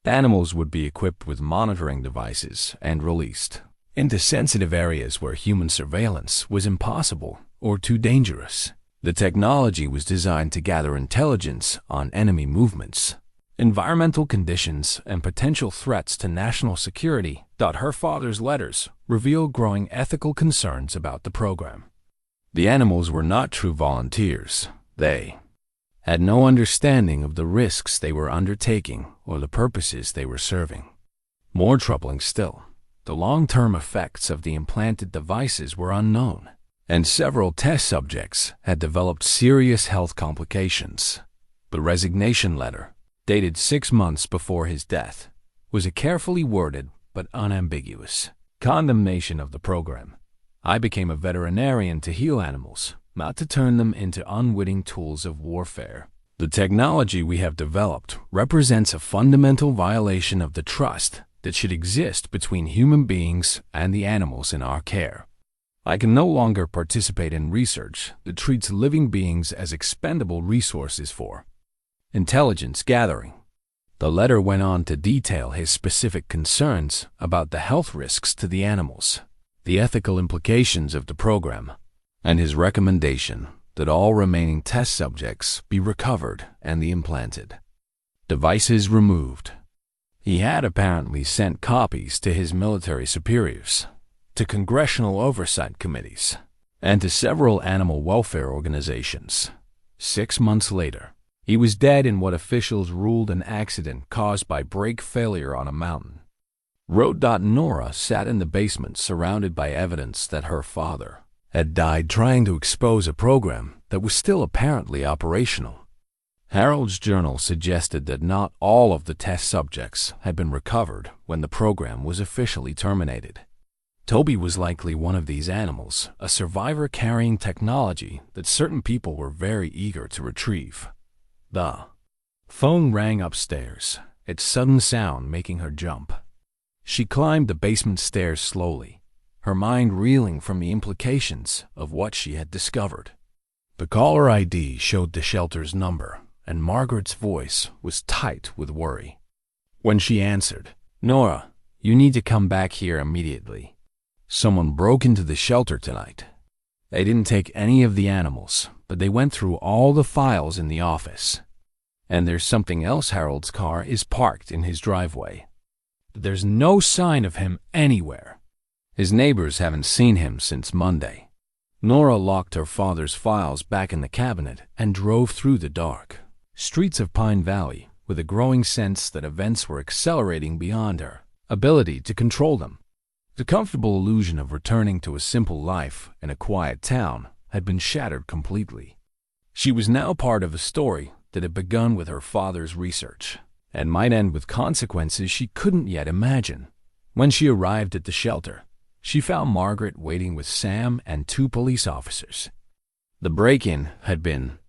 Animals would be equipped with monitoring devices and released into sensitive areas where human surveillance was impossible or too dangerous. The technology was designed to gather intelligence on enemy movements, environmental conditions, and potential threats to national security. Her father's letters reveal growing ethical concerns about the program. The animals were not true volunteers. They had no understanding of the risks they were undertaking or the purposes they were serving. More troubling still, the long-term effects of the implanted devices were unknown, and several test subjects had developed serious health complications. The resignation letter, dated 6 months before his death, was a carefully worded but unambiguous condemnation of the program. I became a veterinarian to heal animals, not to turn them into unwitting tools of warfare. The technology we have developed represents a fundamental violation of the trust that should exist between human beings and the animals in our care. I can no longer participate in research that treats living beings as expendable resources for intelligence gathering. The letter went on to detail his specific concerns about the health risks to the animals, the ethical implications of the program, and his recommendation that all remaining test subjects be recovered and the implanted devices removed. He had apparently sent copies to his military superiors, to congressional oversight committees, and to several animal welfare organizations. 6 months later, he was dead in what officials ruled an accident caused by brake failure on a mountain. Nora sat in the basement surrounded by evidence that her father had died trying to expose a program that was still apparently operational. Harold's journal suggested that not all of the test subjects had been recovered when the program was officially terminated. Toby was likely one of these animals, a survivor carrying technology that certain people were very eager to retrieve. The phone rang upstairs, its sudden sound making her jump. She climbed the basement stairs slowly, her mind reeling from the implications of what she had discovered. The caller ID showed the shelter's number, and Margaret's voice was tight with worry. When she answered, "Nora, you need to come back here immediately. Someone broke into the shelter tonight. They didn't take any of the animals, but they went through all the files in the office. And there's something else. Harold's car is parked in his driveway. There's no sign of him anywhere. His neighbors haven't seen him since Monday." Nora locked her father's files back in the cabinet and drove through the dark streets of Pine Valley with a growing sense that events were accelerating beyond her ability to control them. The comfortable illusion of returning to a simple life in a quiet town had been shattered completely. She was now part of a story that had begun with her father's research and might end with consequences she couldn't yet imagine. When she arrived at the shelter, she found Margaret waiting with Sam and 2 police officers. The break-in had been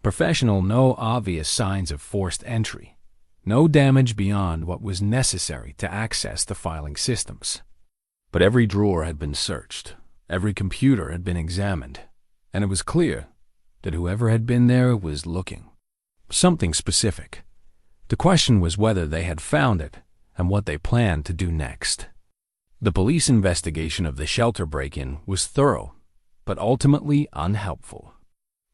professional, no obvious signs of forced entry, no damage beyond what was necessary to access the filing systems. But every drawer had been searched, every computer had been examined, and it was clear that whoever had been there was looking for something specific. The question was whether they had found it and what they planned to do next. The police investigation of the shelter break-in was thorough, but ultimately unhelpful.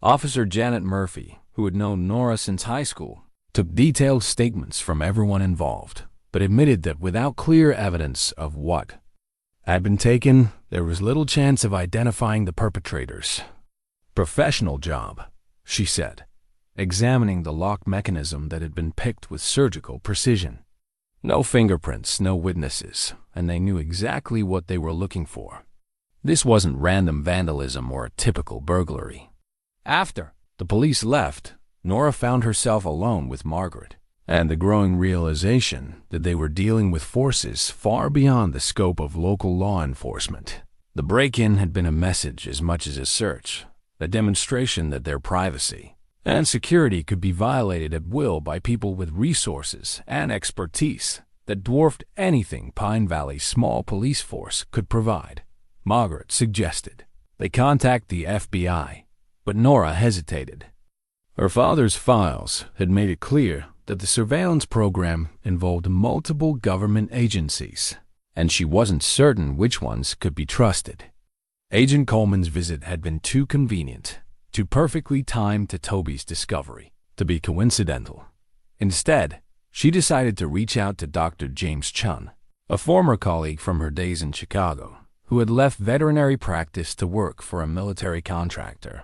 Officer Janet Murphy, who had known Nora since high school, took detailed statements from everyone involved, but admitted that without clear evidence of what had been taken, there was little chance of identifying the perpetrators. "Professional job," she said, examining the lock mechanism that had been picked with surgical precision. No fingerprints, no witnesses, and they knew exactly what they were looking for. This wasn't random vandalism or a typical burglary. After the police left, Nora found herself alone with Margaret, and the growing realization that they were dealing with forces far beyond the scope of local law enforcement. The break-in had been a message as much as a search, a demonstration that their privacy and security could be violated at will by people with resources and expertise that dwarfed anything Pine Valley's small police force could provide. Margaret suggested they contact the FBI, but Nora hesitated. Her father's files had made it clear that the surveillance program involved multiple government agencies, and she wasn't certain which ones could be trusted. Agent Coleman's visit had been too convenient, too perfectly timed to Toby's discovery, to be coincidental. Instead, she decided to reach out to Dr. James Chun, a former colleague from her days in Chicago, who had left veterinary practice to work for a military contractor.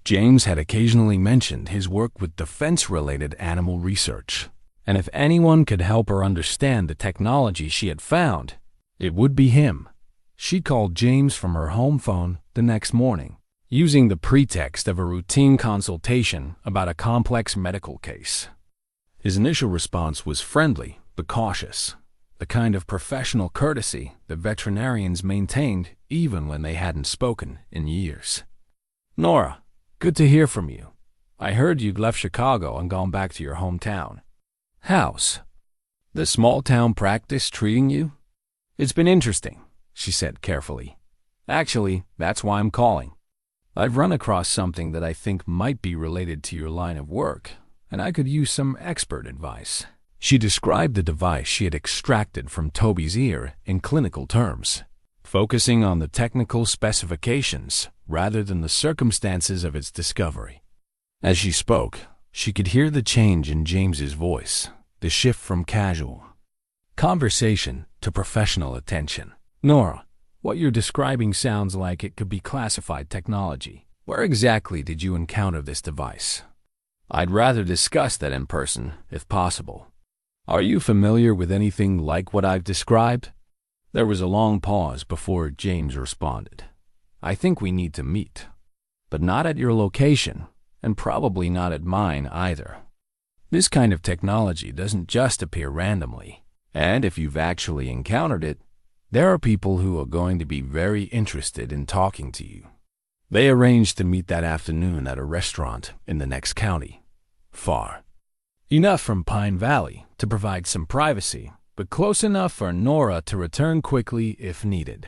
James had occasionally mentioned his work with defense-related animal research, and if anyone could help her understand the technology she had found, it would be him. She called James from her home phone the next morning, using the pretext of a routine consultation about a complex medical case. His initial response was friendly but cautious, the kind of professional courtesy that veterinarians maintained even when they hadn't spoken in years. "Nora, good to hear from you. I heard you'd left Chicago and gone back to your hometown. How's the small-town practice treating you?" "It's been interesting," she said carefully. "Actually, that's why I'm calling. I've run across something that I think might be related to your line of work, and I could use some expert advice." She described the device she had extracted from Toby's ear in clinical terms, focusing on the technical specifications rather than the circumstances of its discovery. As she spoke, she could hear the change in James's voice, the shift from casual conversation to professional attention. "Nora, what you're describing sounds like it could be classified technology. Where exactly did you encounter this device? I'd rather discuss that in person, if possible. Are you familiar with anything like what I've described?" There was a long pause before James responded. "I think we need to meet, but not at your location, and probably not at mine either. This kind of technology doesn't just appear randomly, and if you've actually encountered it, there are people who are going to be very interested in talking to you." They arranged to meet that afternoon at a restaurant in the next county. Far enough from Pine Valley to provide some privacy, but close enough for Nora to return quickly if needed.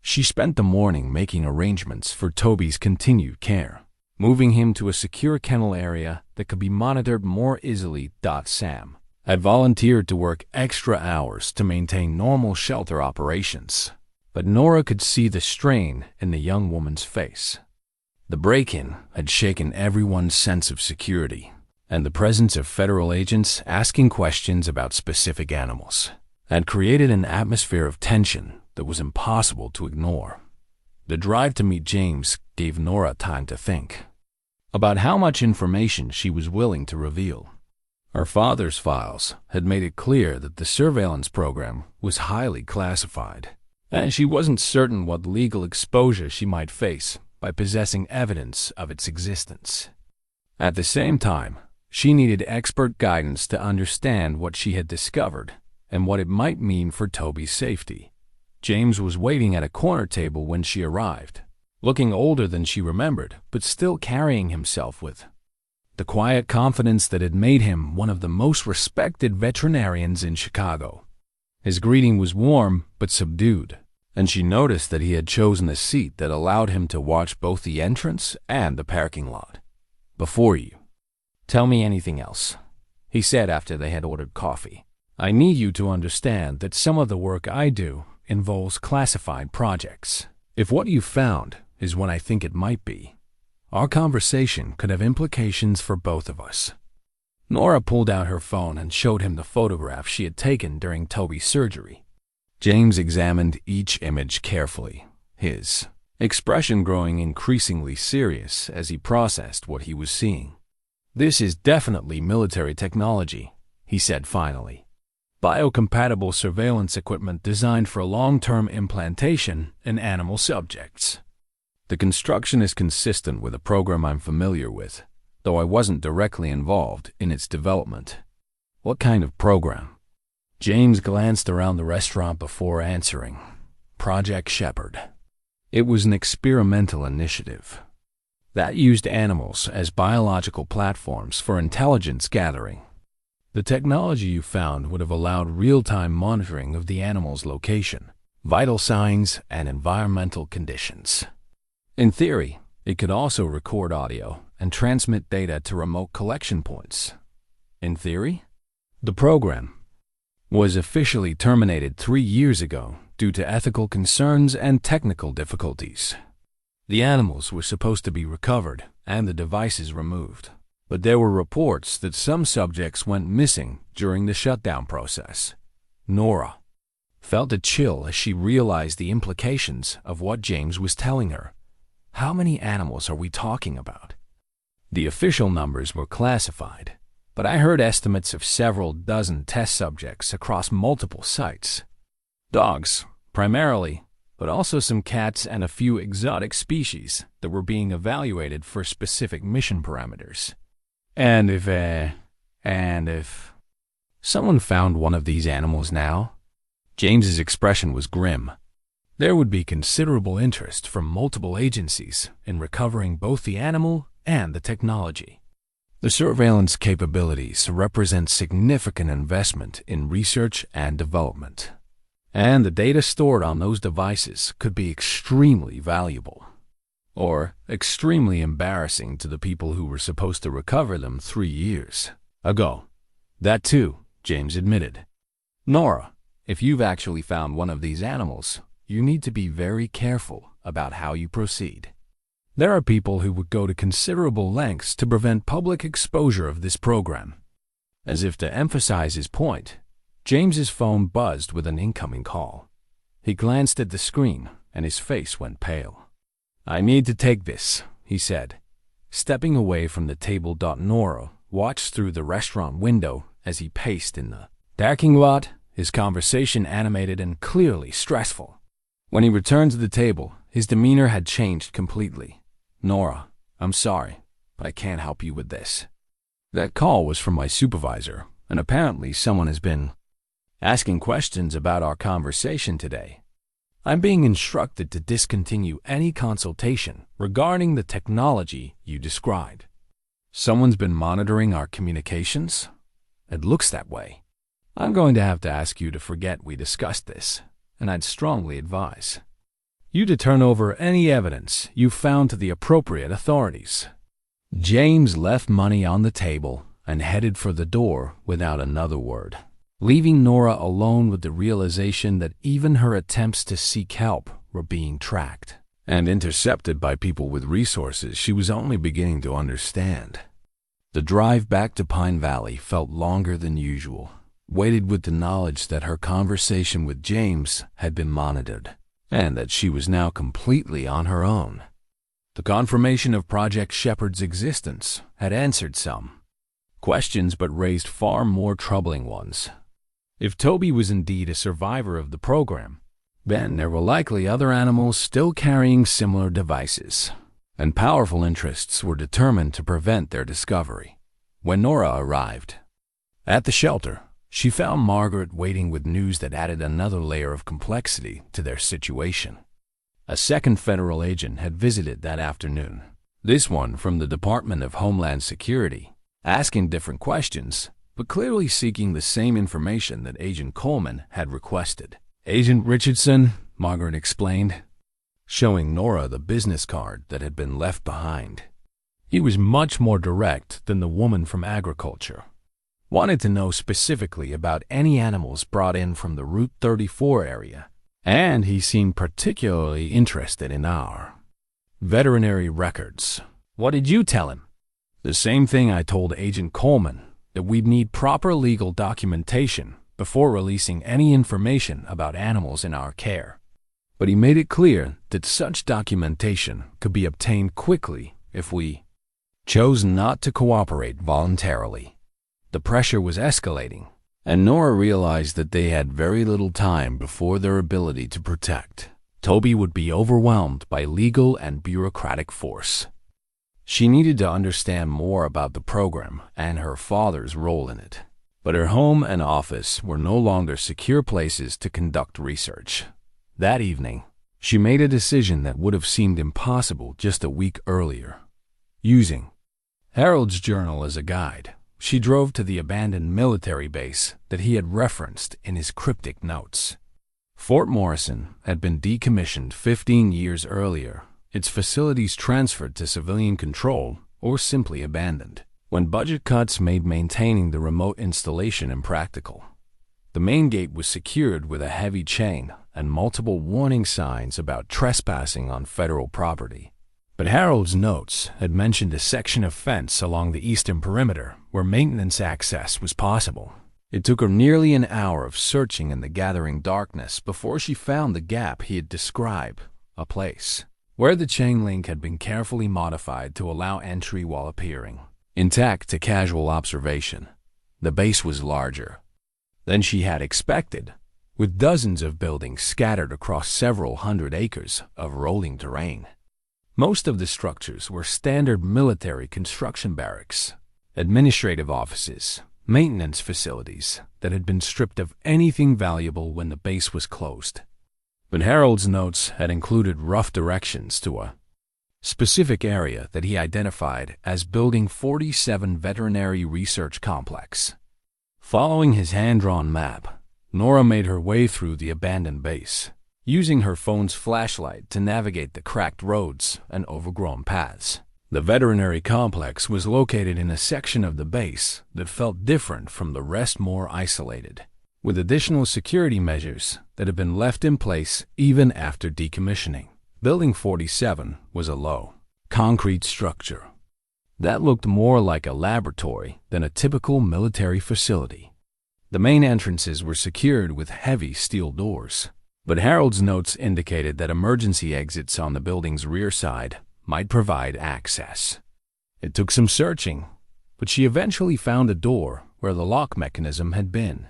She spent the morning making arrangements for Toby's continued care, moving him to a secure kennel area that could be monitored more easily. Sam had volunteered to work extra hours to maintain normal shelter operations, but Nora could see the strain in the young woman's face. The break-in had shaken everyone's sense of security, and the presence of federal agents asking questions about specific animals had created an atmosphere of tension that was impossible to ignore. The drive to meet James gave Nora time to think about how much information she was willing to reveal. Her father's files had made it clear that the surveillance program was highly classified, and she wasn't certain what legal exposure she might face by possessing evidence of its existence. At the same time, she needed expert guidance to understand what she had discovered and what it might mean for Toby's safety. James was waiting at a corner table when she arrived, looking older than she remembered, but still carrying himself with the quiet confidence that had made him one of the most respected veterinarians in Chicago. His greeting was warm but subdued, and she noticed that he had chosen a seat that allowed him to watch both the entrance and the parking lot. "Before you tell me anything else," he said after they had ordered coffee, "I need you to understand that some of the work I do involves classified projects. If what you found is what I think it might be, our conversation could have implications for both of us." Nora pulled out her phone and showed him the photograph she had taken during Toby's surgery. James examined each image carefully, his expression growing increasingly serious as he processed what he was seeing. "This is definitely military technology," he said finally. "Biocompatible surveillance equipment designed for long-term implantation in animal subjects. The construction is consistent with a program I'm familiar with, though I wasn't directly involved in its development." "What kind of program?" James glanced around the restaurant before answering. "Project Shepherd." It was an experimental initiative that used animals as biological platforms for intelligence gathering. The technology you found would have allowed real-time monitoring of the animal's location, vital signs, and environmental conditions. In theory, it could also record audio and transmit data to remote collection points. In theory, the program was officially terminated 3 years ago due to ethical concerns and technical difficulties. The animals were supposed to be recovered and the devices removed, but there were reports that some subjects went missing during the shutdown process. Nora felt a chill as she realized the implications of what James was telling her. How many animals are we talking about? The official numbers were classified, but I heard estimates of several dozen test subjects across multiple sites. Dogs, primarily, but also some cats and a few exotic species that were being evaluated for specific mission parameters. And if someone found one of these animals now, James's expression was grim. There would be considerable interest from multiple agencies in recovering both the animal and the technology. The surveillance capabilities represent significant investment in research and development, and the data stored on those devices could be extremely valuable, or extremely embarrassing to the people who were supposed to recover them 3 years ago. That too, James admitted. Nora, if you've actually found one of these animals, you need to be very careful about how you proceed. There are people who would go to considerable lengths to prevent public exposure of this program. As if to emphasize his point, James's phone buzzed with an incoming call. He glanced at the screen and his face went pale. "I need to take this," he said, stepping away from the table. Nora watched through the restaurant window as he paced in the parking lot, his conversation animated and clearly stressful. When he returned to the table, his demeanor had changed completely. "Nora, I'm sorry, but I can't help you with this. That call was from my supervisor, and apparently someone has been asking questions about our conversation today. I'm being instructed to discontinue any consultation regarding the technology you described. Someone's been monitoring our communications? It looks that way. I'm going to have to ask you to forget we discussed this, and I'd strongly advise you to turn over any evidence you found to the appropriate authorities." James left money on the table and headed for the door without another word, leaving Nora alone with the realization that even her attempts to seek help were being tracked and intercepted by people with resources she was only beginning to understand. The drive back to Pine Valley felt longer than usual, weighted with the knowledge that her conversation with James had been monitored, and that she was now completely on her own. The confirmation of Project Shepherd's existence had answered some questions but raised far more troubling ones. If Toby was indeed a survivor of the program, then there were likely other animals still carrying similar devices, and powerful interests were determined to prevent their discovery. When Nora arrived at the shelter, she found Margaret waiting with news that added another layer of complexity to their situation. A second federal agent had visited that afternoon, this one from the Department of Homeland Security, asking different questions, but clearly seeking the same information that Agent Coleman had requested. "Agent Richardson," Margaret explained, showing Nora the business card that had been left behind. He was much more direct than the woman from agriculture. Wanted to know specifically about any animals brought in from the Route 34 area, and he seemed particularly interested in our veterinary records. "What did you tell him?" "The same thing I told Agent Coleman, that we'd need proper legal documentation before releasing any information about animals in our care. But he made it clear that such documentation could be obtained quickly if we chose not to cooperate voluntarily." The pressure was escalating, and Nora realized that they had very little time before their ability to protect Toby would be overwhelmed by legal and bureaucratic force. She needed to understand more about the program and her father's role in it, but her home and office were no longer secure places to conduct research. That evening, she made a decision that would have seemed impossible just a week earlier. Using Harold's journal as a guide, she drove to the abandoned military base that he had referenced in his cryptic notes. Fort Morrison had been decommissioned 15 years earlier, its facilities transferred to civilian control or simply abandoned. when budget cuts made maintaining the remote installation impractical. The main gate was secured with a heavy chain and multiple warning signs about trespassing on federal property. But Harold's notes had mentioned a section of fence along the eastern perimeter where maintenance access was possible. It took her nearly an hour of searching in the gathering darkness before she found the gap he had described, a place where the chain link had been carefully modified to allow entry while appearing intact to casual observation. The base was larger than she had expected, with dozens of buildings scattered across several hundred acres of rolling terrain. Most of the structures were standard military construction barracks, administrative offices, maintenance facilities that had been stripped of anything valuable when the base was closed. But Harold's notes had included rough directions to a specific area that he identified as Building 47 Veterinary Research Complex. Following his hand-drawn map, Nora made her way through the abandoned base, using her phone's flashlight to navigate the cracked roads and overgrown paths. The veterinary complex was located in a section of the base that felt different from the rest, more isolated, with additional security measures that had been left in place even after decommissioning. Building 47 was a low, concrete structure that looked more like a laboratory than a typical military facility. The main entrances were secured with heavy steel doors, but Harold's notes indicated that emergency exits on the building's rear side might provide access. It took some searching, but she eventually found a door where the lock mechanism had been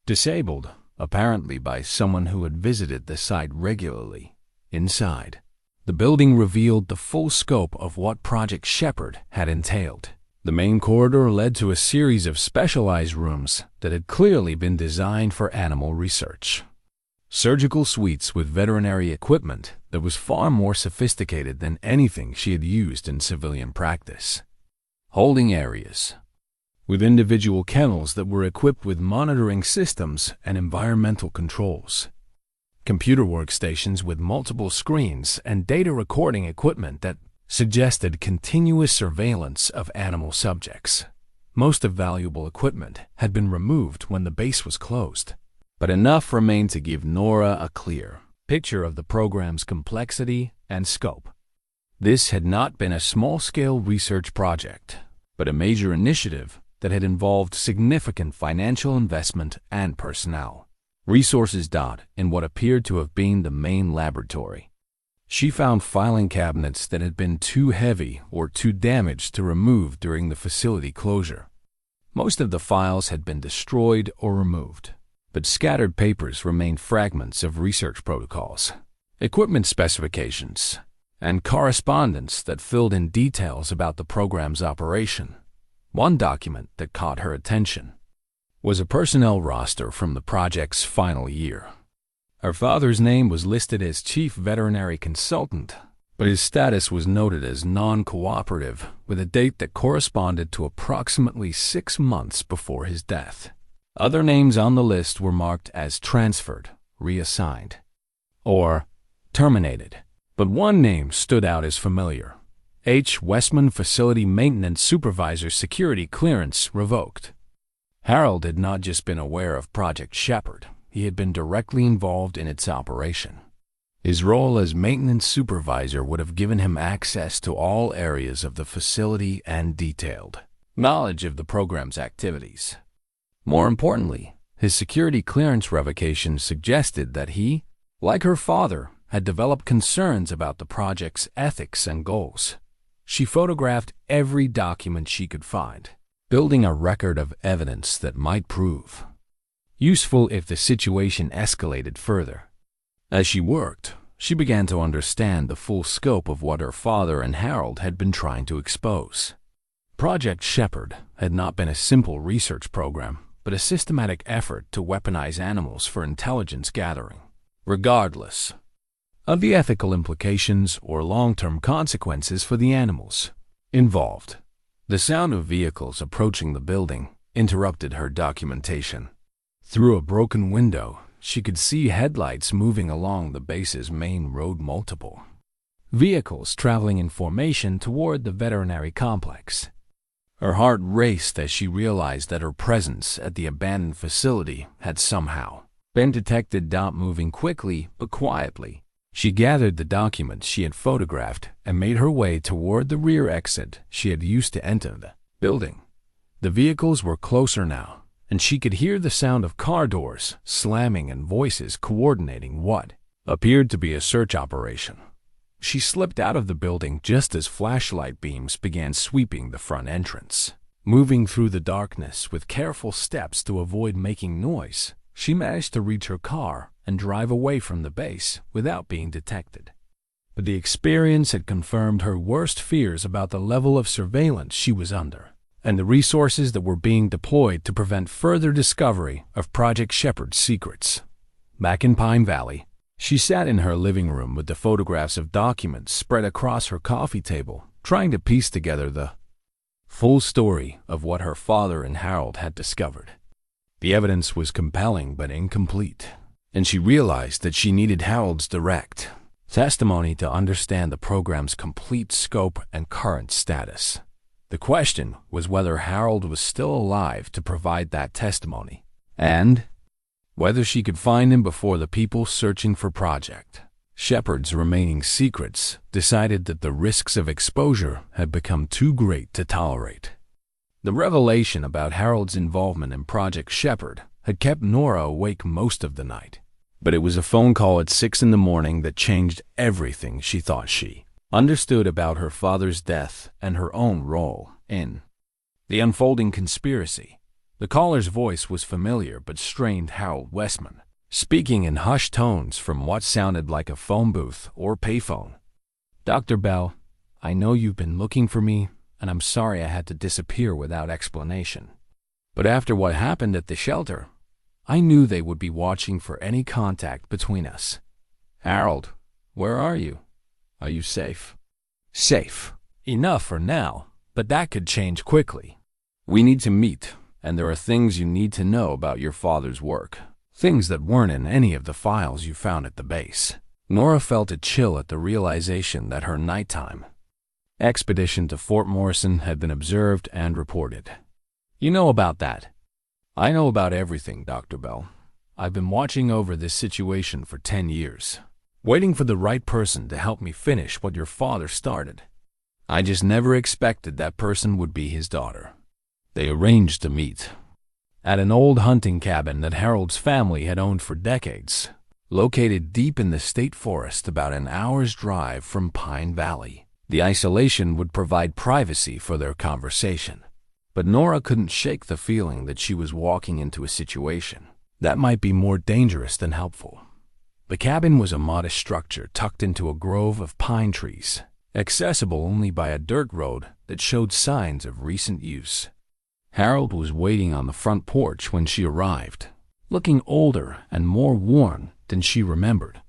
disabled, apparently by someone who had visited the site regularly. Inside, the building revealed the full scope of what Project Shepherd had entailed. The main corridor led to a series of specialized rooms that had clearly been designed for animal research. Surgical suites with veterinary equipment that was far more sophisticated than anything she had used in civilian practice. Holding areas with individual kennels that were equipped with monitoring systems and environmental controls. Computer workstations with multiple screens and data recording equipment that suggested continuous surveillance of animal subjects. Most of valuable equipment had been removed when the base was closed, but enough remained to give Nora a clear picture of the program's complexity and scope. This had not been a small-scale research project, but a major initiative that had involved significant financial investment and personnel. Resources in what appeared to have been the main laboratory. She found filing cabinets that had been too heavy or too damaged to remove during the facility closure. Most of the files had been destroyed or removed, but scattered papers remained fragments of research protocols, equipment specifications, and correspondence that filled in details about the program's operation. One document that caught her attention was a personnel roster from the project's final year. Her father's name was listed as Chief Veterinary Consultant, but his status was noted as non-cooperative, with a date that corresponded to approximately 6 months before his death. Other names on the list were marked as transferred, reassigned, or terminated, but one name stood out as familiar. H. Westman Facility Maintenance Supervisor Security Clearance revoked. Harold had not just been aware of Project Shepherd, he had been directly involved in its operation. His role as maintenance supervisor would have given him access to all areas of the facility and detailed knowledge of the program's activities. More importantly, his security clearance revocation suggested that he, like her father, had developed concerns about the project's ethics and goals. She photographed every document she could find, building a record of evidence that might prove useful if the situation escalated further. As she worked, she began to understand the full scope of what her father and Harold had been trying to expose. Project Shepherd had not been a simple research program, but a systematic effort to weaponize animals for intelligence gathering, regardless of the ethical implications or long-term consequences for the animals involved. The sound of vehicles approaching the building interrupted her documentation. Through a broken window, she could see headlights moving along the base's main road, multiple vehicles traveling in formation toward the veterinary complex. Her heart raced as she realized that her presence at the abandoned facility had somehow been detected. Moving quickly but quietly, she gathered the documents she had photographed and made her way toward the rear exit she had used to enter the building. The vehicles were closer now, and she could hear the sound of car doors slamming and voices coordinating what appeared to be a search operation. She slipped out of the building just as flashlight beams began sweeping the front entrance. Moving through the darkness with careful steps to avoid making noise, she managed to reach her car and drive away from the base without being detected. But the experience had confirmed her worst fears about the level of surveillance she was under, and the resources that were being deployed to prevent further discovery of Project Shepherd's secrets. Back in Pine Valley, she sat in her living room with the photographs of documents spread across her coffee table, trying to piece together the full story of what her father and Harold had discovered. The evidence was compelling but incomplete, and she realized that she needed Harold's direct testimony to understand the program's complete scope and current status. The question was whether Harold was still alive to provide that testimony, and whether she could find him before the people searching for Project Shepherd's remaining secrets decided that the risks of exposure had become too great to tolerate. The revelation about Harold's involvement in Project Shepherd had kept Nora awake most of the night, but it was a phone call at 6 a.m. that changed everything she thought she understood about her father's death and her own role in the unfolding conspiracy. The caller's voice was familiar but strained. Harold Westman, speaking in hushed tones from what sounded like a phone booth or payphone. "Dr. Bell, I know you've been looking for me, and I'm sorry I had to disappear without explanation. But after what happened at the shelter, I knew they would be watching for any contact between us. Harold, where are you? Are you safe?" "Safe. Enough for now, but that could change quickly. We need to meet, and there are things you need to know about your father's work. Things that weren't in any of the files you found at the base." Nora felt a chill at the realization that her nighttime expedition to Fort Morrison had been observed and reported. "You know about that?" "I know about everything, Dr. Bell. I've been watching over this situation for 10 years, waiting for the right person to help me finish what your father started. I just never expected that person would be his daughter." They arranged to meet at an old hunting cabin that Harold's family had owned for decades, located deep in the state forest about an hour's drive from Pine Valley. The isolation would provide privacy for their conversation, but Nora couldn't shake the feeling that she was walking into a situation that might be more dangerous than helpful. The cabin was a modest structure tucked into a grove of pine trees, accessible only by a dirt road that showed signs of recent use. Harold was waiting on the front porch when she arrived, looking older and more worn than she remembered,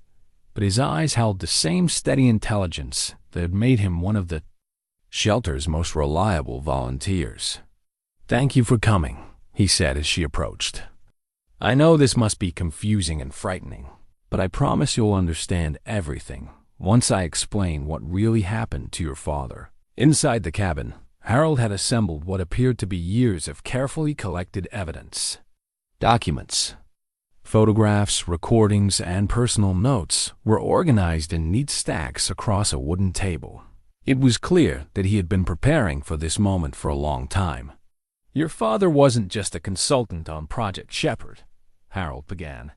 but his eyes held the same steady intelligence that had made him one of the shelter's most reliable volunteers. "Thank you for coming," he said as she approached. "I know this must be confusing and frightening, but I promise you'll understand everything once I explain what really happened to your father." Inside the cabin, Harold had assembled what appeared to be years of carefully collected evidence. Documents, photographs, recordings, and personal notes were organized in neat stacks across a wooden table. It was clear that he had been preparing for this moment for a long time. "Your father wasn't just a consultant on Project Shepherd," Harold began.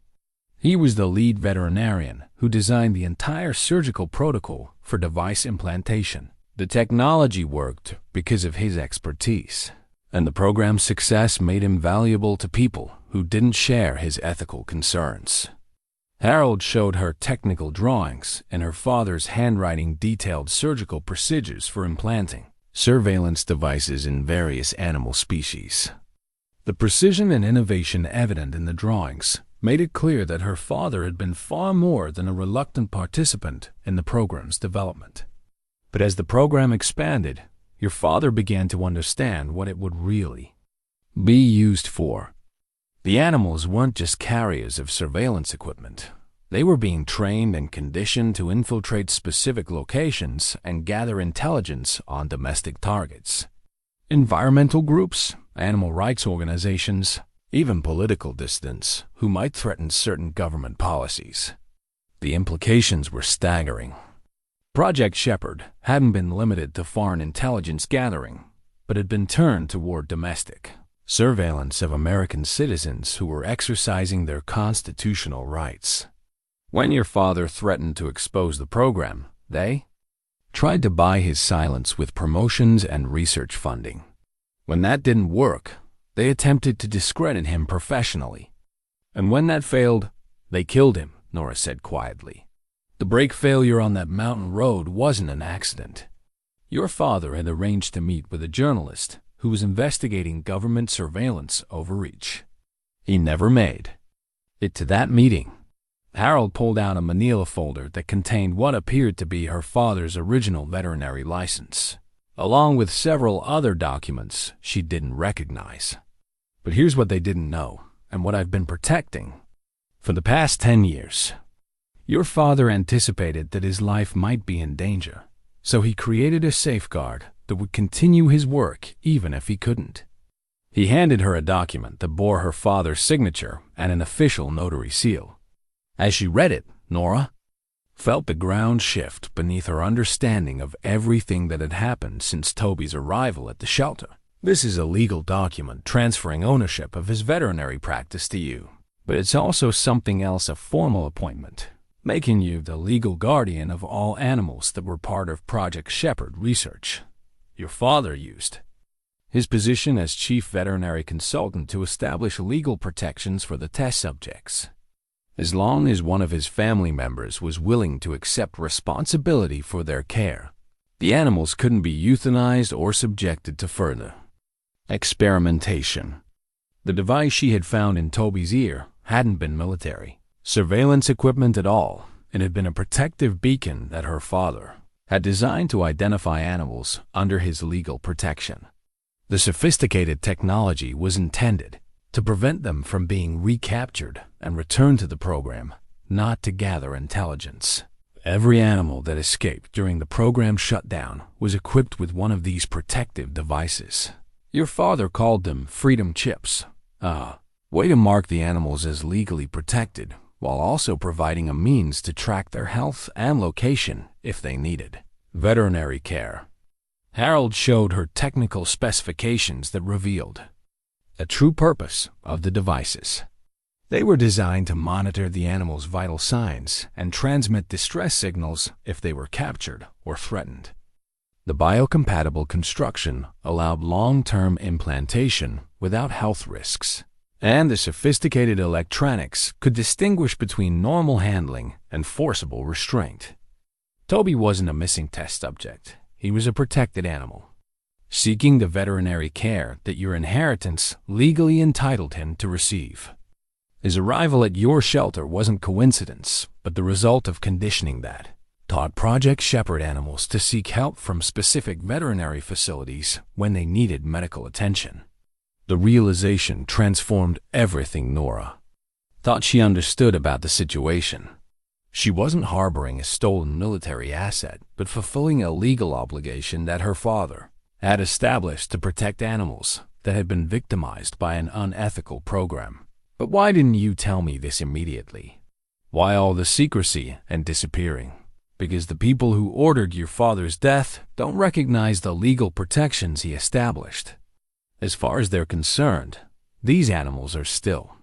"He was the lead veterinarian who designed the entire surgical protocol for device implantation. The technology worked because of his expertise, and the program's success made him valuable to people who didn't share his ethical concerns." Harold showed her technical drawings and her father's handwriting detailed surgical procedures for implanting surveillance devices in various animal species. The precision and innovation evident in the drawings made it clear that her father had been far more than a reluctant participant in the program's development. But as the program expanded, your father began to understand what it would really be used for. The animals weren't just carriers of surveillance equipment. They were being trained and conditioned to infiltrate specific locations and gather intelligence on domestic targets. environmental groups, animal rights organizations, even political dissidents who might threaten certain government policies. The implications were staggering. Project Shepherd hadn't been limited to foreign intelligence gathering, but had been turned toward domestic surveillance of American citizens who were exercising their constitutional rights. When your father threatened to expose the program, they tried to buy his silence with promotions and research funding. When that didn't work, they attempted to discredit him professionally. And when that failed, they killed him, Nora said quietly. The brake failure on that mountain road wasn't an accident. Your father had arranged to meet with a journalist who was investigating government surveillance overreach. He never made it to that meeting. Harold pulled out a manila folder that contained what appeared to be her father's original veterinary license, along with several other documents she didn't recognize. But here's what they didn't know, and what I've been protecting for the past 10 years. Your father anticipated that his life might be in danger, so he created a safeguard that would continue his work even if he couldn't. He handed her a document that bore her father's signature and an official notary seal. As she read it, Nora felt the ground shift beneath her understanding of everything that had happened since Toby's arrival at the shelter. This is a legal document transferring ownership of his veterinary practice to you, but it's also something else, a formal appointment, making you the legal guardian of all animals that were part of Project Shepherd research. Your father used his position as chief veterinary consultant to establish legal protections for the test subjects. As long as one of his family members was willing to accept responsibility for their care, the animals couldn't be euthanized or subjected to further experimentation. The device she had found in Toby's ear hadn't been military surveillance equipment at all. It had been a protective beacon that her father had designed to identify animals under his legal protection. The sophisticated technology was intended to prevent them from being recaptured and returned to the program, not to gather intelligence. Every animal that escaped during the program shutdown was equipped with one of these protective devices. Your father called them freedom chips. Way to mark the animals as legally protected, while also providing a means to track their health and location if they needed veterinary care. Harold showed her technical specifications that revealed the true purpose of the devices. They were designed to monitor the animal's vital signs and transmit distress signals if they were captured or threatened. The biocompatible construction allowed long-term implantation without health risks, and the sophisticated electronics could distinguish between normal handling and forcible restraint. Toby wasn't a missing test subject. He was a protected animal, seeking the veterinary care that your inheritance legally entitled him to receive. His arrival at your shelter wasn't coincidence, but the result of conditioning that taught Project Shepherd animals to seek help from specific veterinary facilities when they needed medical attention. The realization transformed everything Nora thought she understood about the situation. She wasn't harboring a stolen military asset, but fulfilling a legal obligation that her father had established to protect animals that had been victimized by an unethical program. But why didn't you tell me this immediately? Why all the secrecy and disappearing? Because the people who ordered your father's death don't recognize the legal protections he established. As far as they're concerned, these animals are still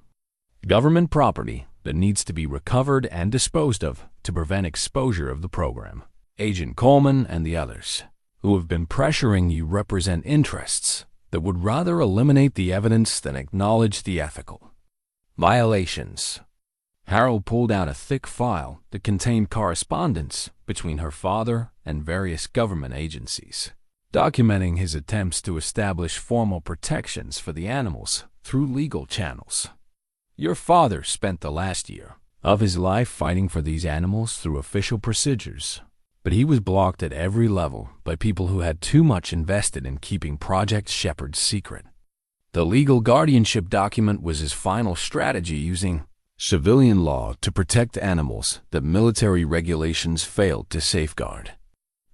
government property that needs to be recovered and disposed of to prevent exposure of the program. Agent Coleman and the others who have been pressuring you represent interests that would rather eliminate the evidence than acknowledge the ethical violations. Harold pulled out a thick file that contained correspondence between her father and various government agencies, documenting his attempts to establish formal protections for the animals through legal channels. Your father spent the last year of his life fighting for these animals through official procedures, but he was blocked at every level by people who had too much invested in keeping Project Shepherd secret. The legal guardianship document was his final strategy, using civilian law to protect animals that military regulations failed to safeguard.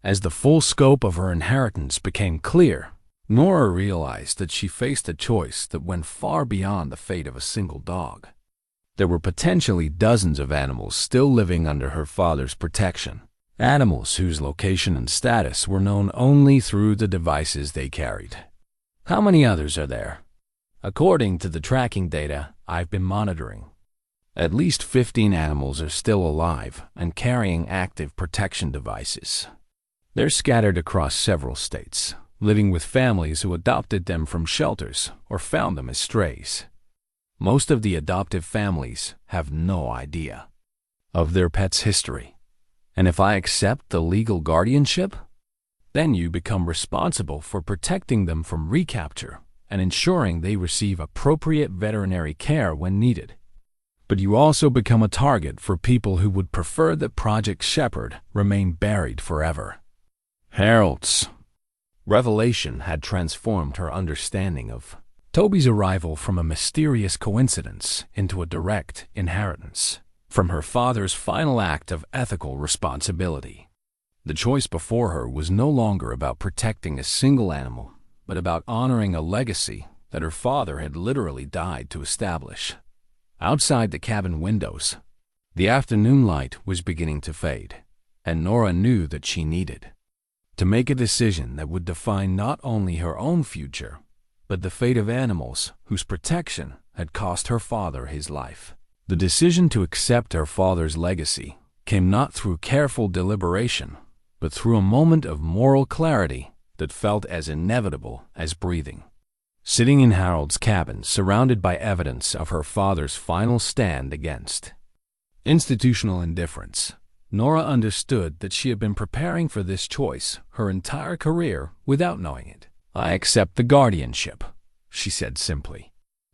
As the full scope of her inheritance became clear, Nora realized that she faced a choice that went far beyond the fate of a single dog. There were potentially dozens of animals still living under her father's protection, animals whose location and status were known only through the devices they carried. How many others are there? According to the tracking data I've been monitoring, at least 15 animals are still alive and carrying active protection devices. They're scattered across several states, living with families who adopted them from shelters or found them as strays. Most of the adoptive families have no idea of their pet's history. And if I accept the legal guardianship, then you become responsible for protecting them from recapture and ensuring they receive appropriate veterinary care when needed. But you also become a target for people who would prefer that Project Shepherd remain buried forever. Harold's revelation had transformed her understanding of Toby's arrival from a mysterious coincidence into a direct inheritance from her father's final act of ethical responsibility. The choice before her was no longer about protecting a single animal, but about honoring a legacy that her father had literally died to establish. Outside the cabin windows, the afternoon light was beginning to fade, and Nora knew that she needed to make a decision that would define not only her own future, but the fate of animals whose protection had cost her father his life. The decision to accept her father's legacy came not through careful deliberation, but through a moment of moral clarity that felt as inevitable as breathing. Sitting in Harold's cabin, surrounded by evidence of her father's final stand against institutional indifference, Nora understood that she had been preparing for this choice her entire career without knowing it. "I accept the guardianship," she said simply.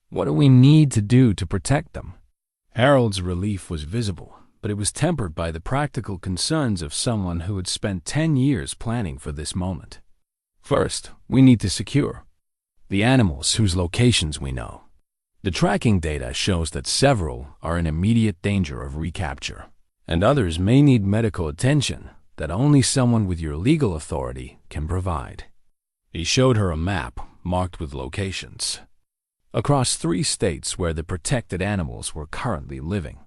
"What do we need to do to protect them?" Harold's relief was visible, but it was tempered by the practical concerns of someone who had spent 10 years planning for this moment. "First, we need to secure the animals whose locations we know. The tracking data shows that several are in immediate danger of recapture, and others may need medical attention that only someone with your legal authority can provide." He showed her a map marked with locations across 3 states where the protected animals were currently living.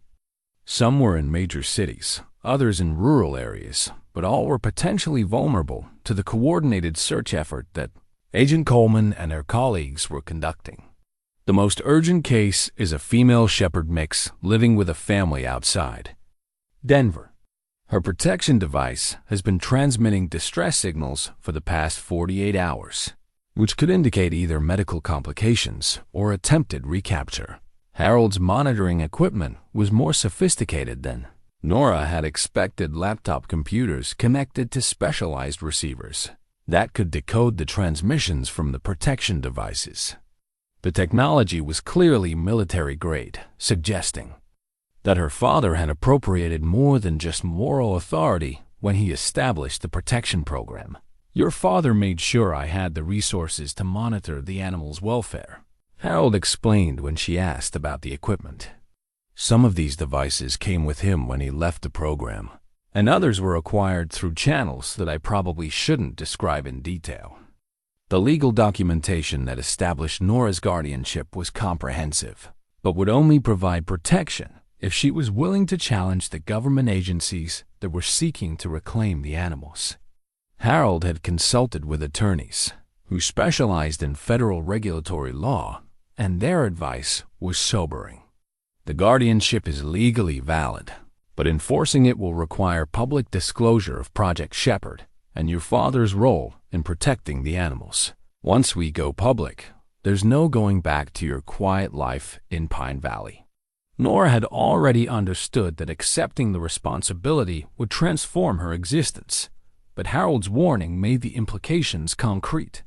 Some were in major cities, others in rural areas, but all were potentially vulnerable to the coordinated search effort that Agent Coleman and her colleagues were conducting. The most urgent case is a female shepherd mix living with a family outside Denver. Her protection device has been transmitting distress signals for the past 48 hours, which could indicate either medical complications or attempted recapture. Harold's monitoring equipment was more sophisticated than Nora had expected. Laptop computers connected to specialized receivers that could decode the transmissions from the protection devices. The technology was clearly military-grade, suggesting that her father had appropriated more than just moral authority when he established the protection program. "Your father made sure I had the resources to monitor the animals' welfare," Harold explained when she asked about the equipment. "Some of these devices came with him when he left the program, and others were acquired through channels that I probably shouldn't describe in detail." The legal documentation that established Nora's guardianship was comprehensive, but would only provide protection if she was willing to challenge the government agencies that were seeking to reclaim the animals. Harold had consulted with attorneys who specialized in federal regulatory law, and their advice was sobering. The guardianship is legally valid, but enforcing it will require public disclosure of Project Shepherd and your father's role in protecting the animals. Once we go public, there's no going back to your quiet life in Pine Valley. Nora had already understood that accepting the responsibility would transform her existence, but Harold's warning made the implications concrete.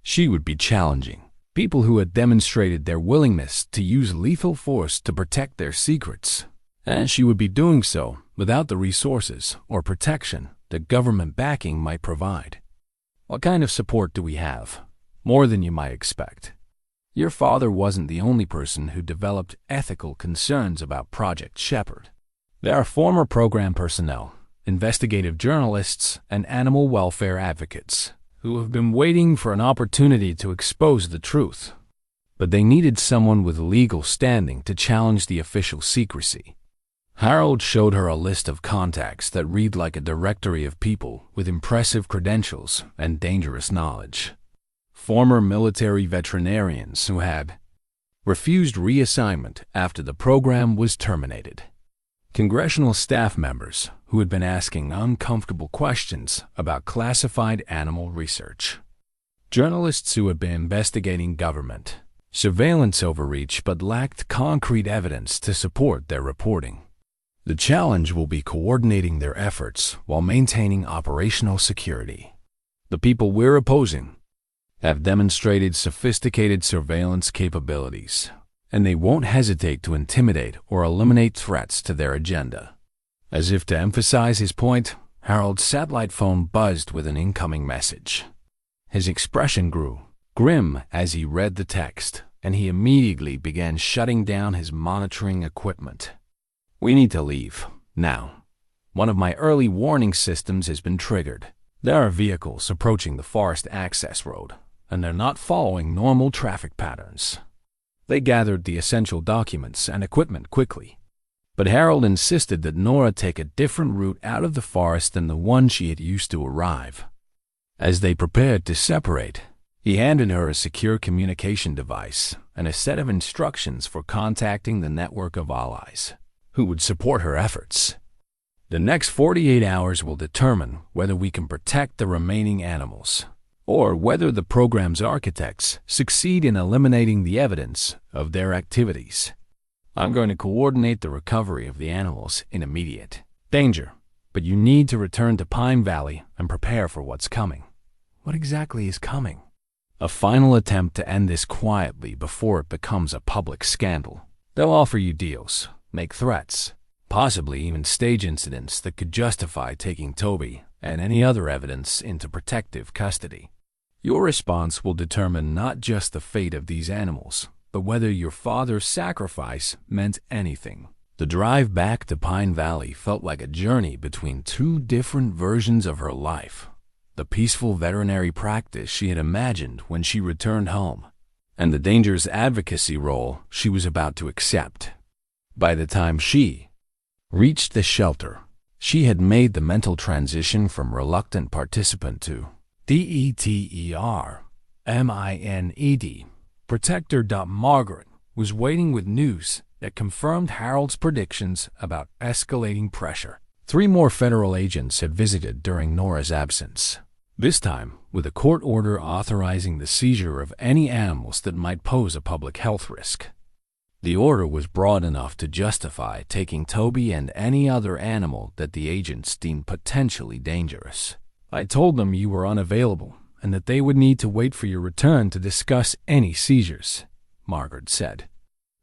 She would be challenging people who had demonstrated their willingness to use lethal force to protect their secrets, and she would be doing so without the resources or protection that government backing might provide. "What kind of support do we have?" "More than you might expect. Your father wasn't the only person who developed ethical concerns about Project Shepherd. There are former program personnel, investigative journalists, and animal welfare advocates who have been waiting for an opportunity to expose the truth. But they needed someone with legal standing to challenge the official secrecy. Harold showed her a list of contacts that read like a directory of people with impressive credentials and dangerous knowledge. Former military veterinarians who had refused reassignment after the program was terminated. Congressional staff members who had been asking uncomfortable questions about classified animal research. Journalists who had been investigating government surveillance overreach but lacked concrete evidence to support their reporting. The challenge will be coordinating their efforts while maintaining operational security. The people we're opposing have demonstrated sophisticated surveillance capabilities, and they won't hesitate to intimidate or eliminate threats to their agenda. As if to emphasize his point, Harold's satellite phone buzzed with an incoming message. His expression grew grim as he read the text, and he immediately began shutting down his monitoring equipment. "We need to leave, now. One of my early warning systems has been triggered. There are vehicles approaching the forest access road, and they're not following normal traffic patterns." They gathered the essential documents and equipment quickly, but Harold insisted that Nora take a different route out of the forest than the one she had used to arrive. As they prepared to separate, he handed her a secure communication device and a set of instructions for contacting the network of allies who would support her efforts. "The next 48 hours will determine whether we can protect the remaining animals, or whether the program's architects succeed in eliminating the evidence of their activities. I'm going to coordinate the recovery of the animals in immediate danger, but you need to return to Pine Valley and prepare for what's coming." What exactly is coming? A final attempt to end this quietly before it becomes a public scandal. They'll offer you deals, make threats, possibly even stage incidents that could justify taking Toby and any other evidence into protective custody. Your response will determine not just the fate of these animals, but whether your father's sacrifice meant anything. The drive back to Pine Valley felt like a journey between two different versions of her life. The peaceful veterinary practice she had imagined when she returned home, and the dangerous advocacy role she was about to accept. By the time she reached the shelter, she had made the mental transition from reluctant participant to determined. Protector. Margaret was waiting with news that confirmed Harold's predictions about escalating pressure. 3 more federal agents had visited during Nora's absence, this time with a court order authorizing the seizure of any animals that might pose a public health risk. The order was broad enough to justify taking Toby and any other animal that the agents deemed potentially dangerous. "I told them you were unavailable and that they would need to wait for your return to discuss any seizures," Margaret said.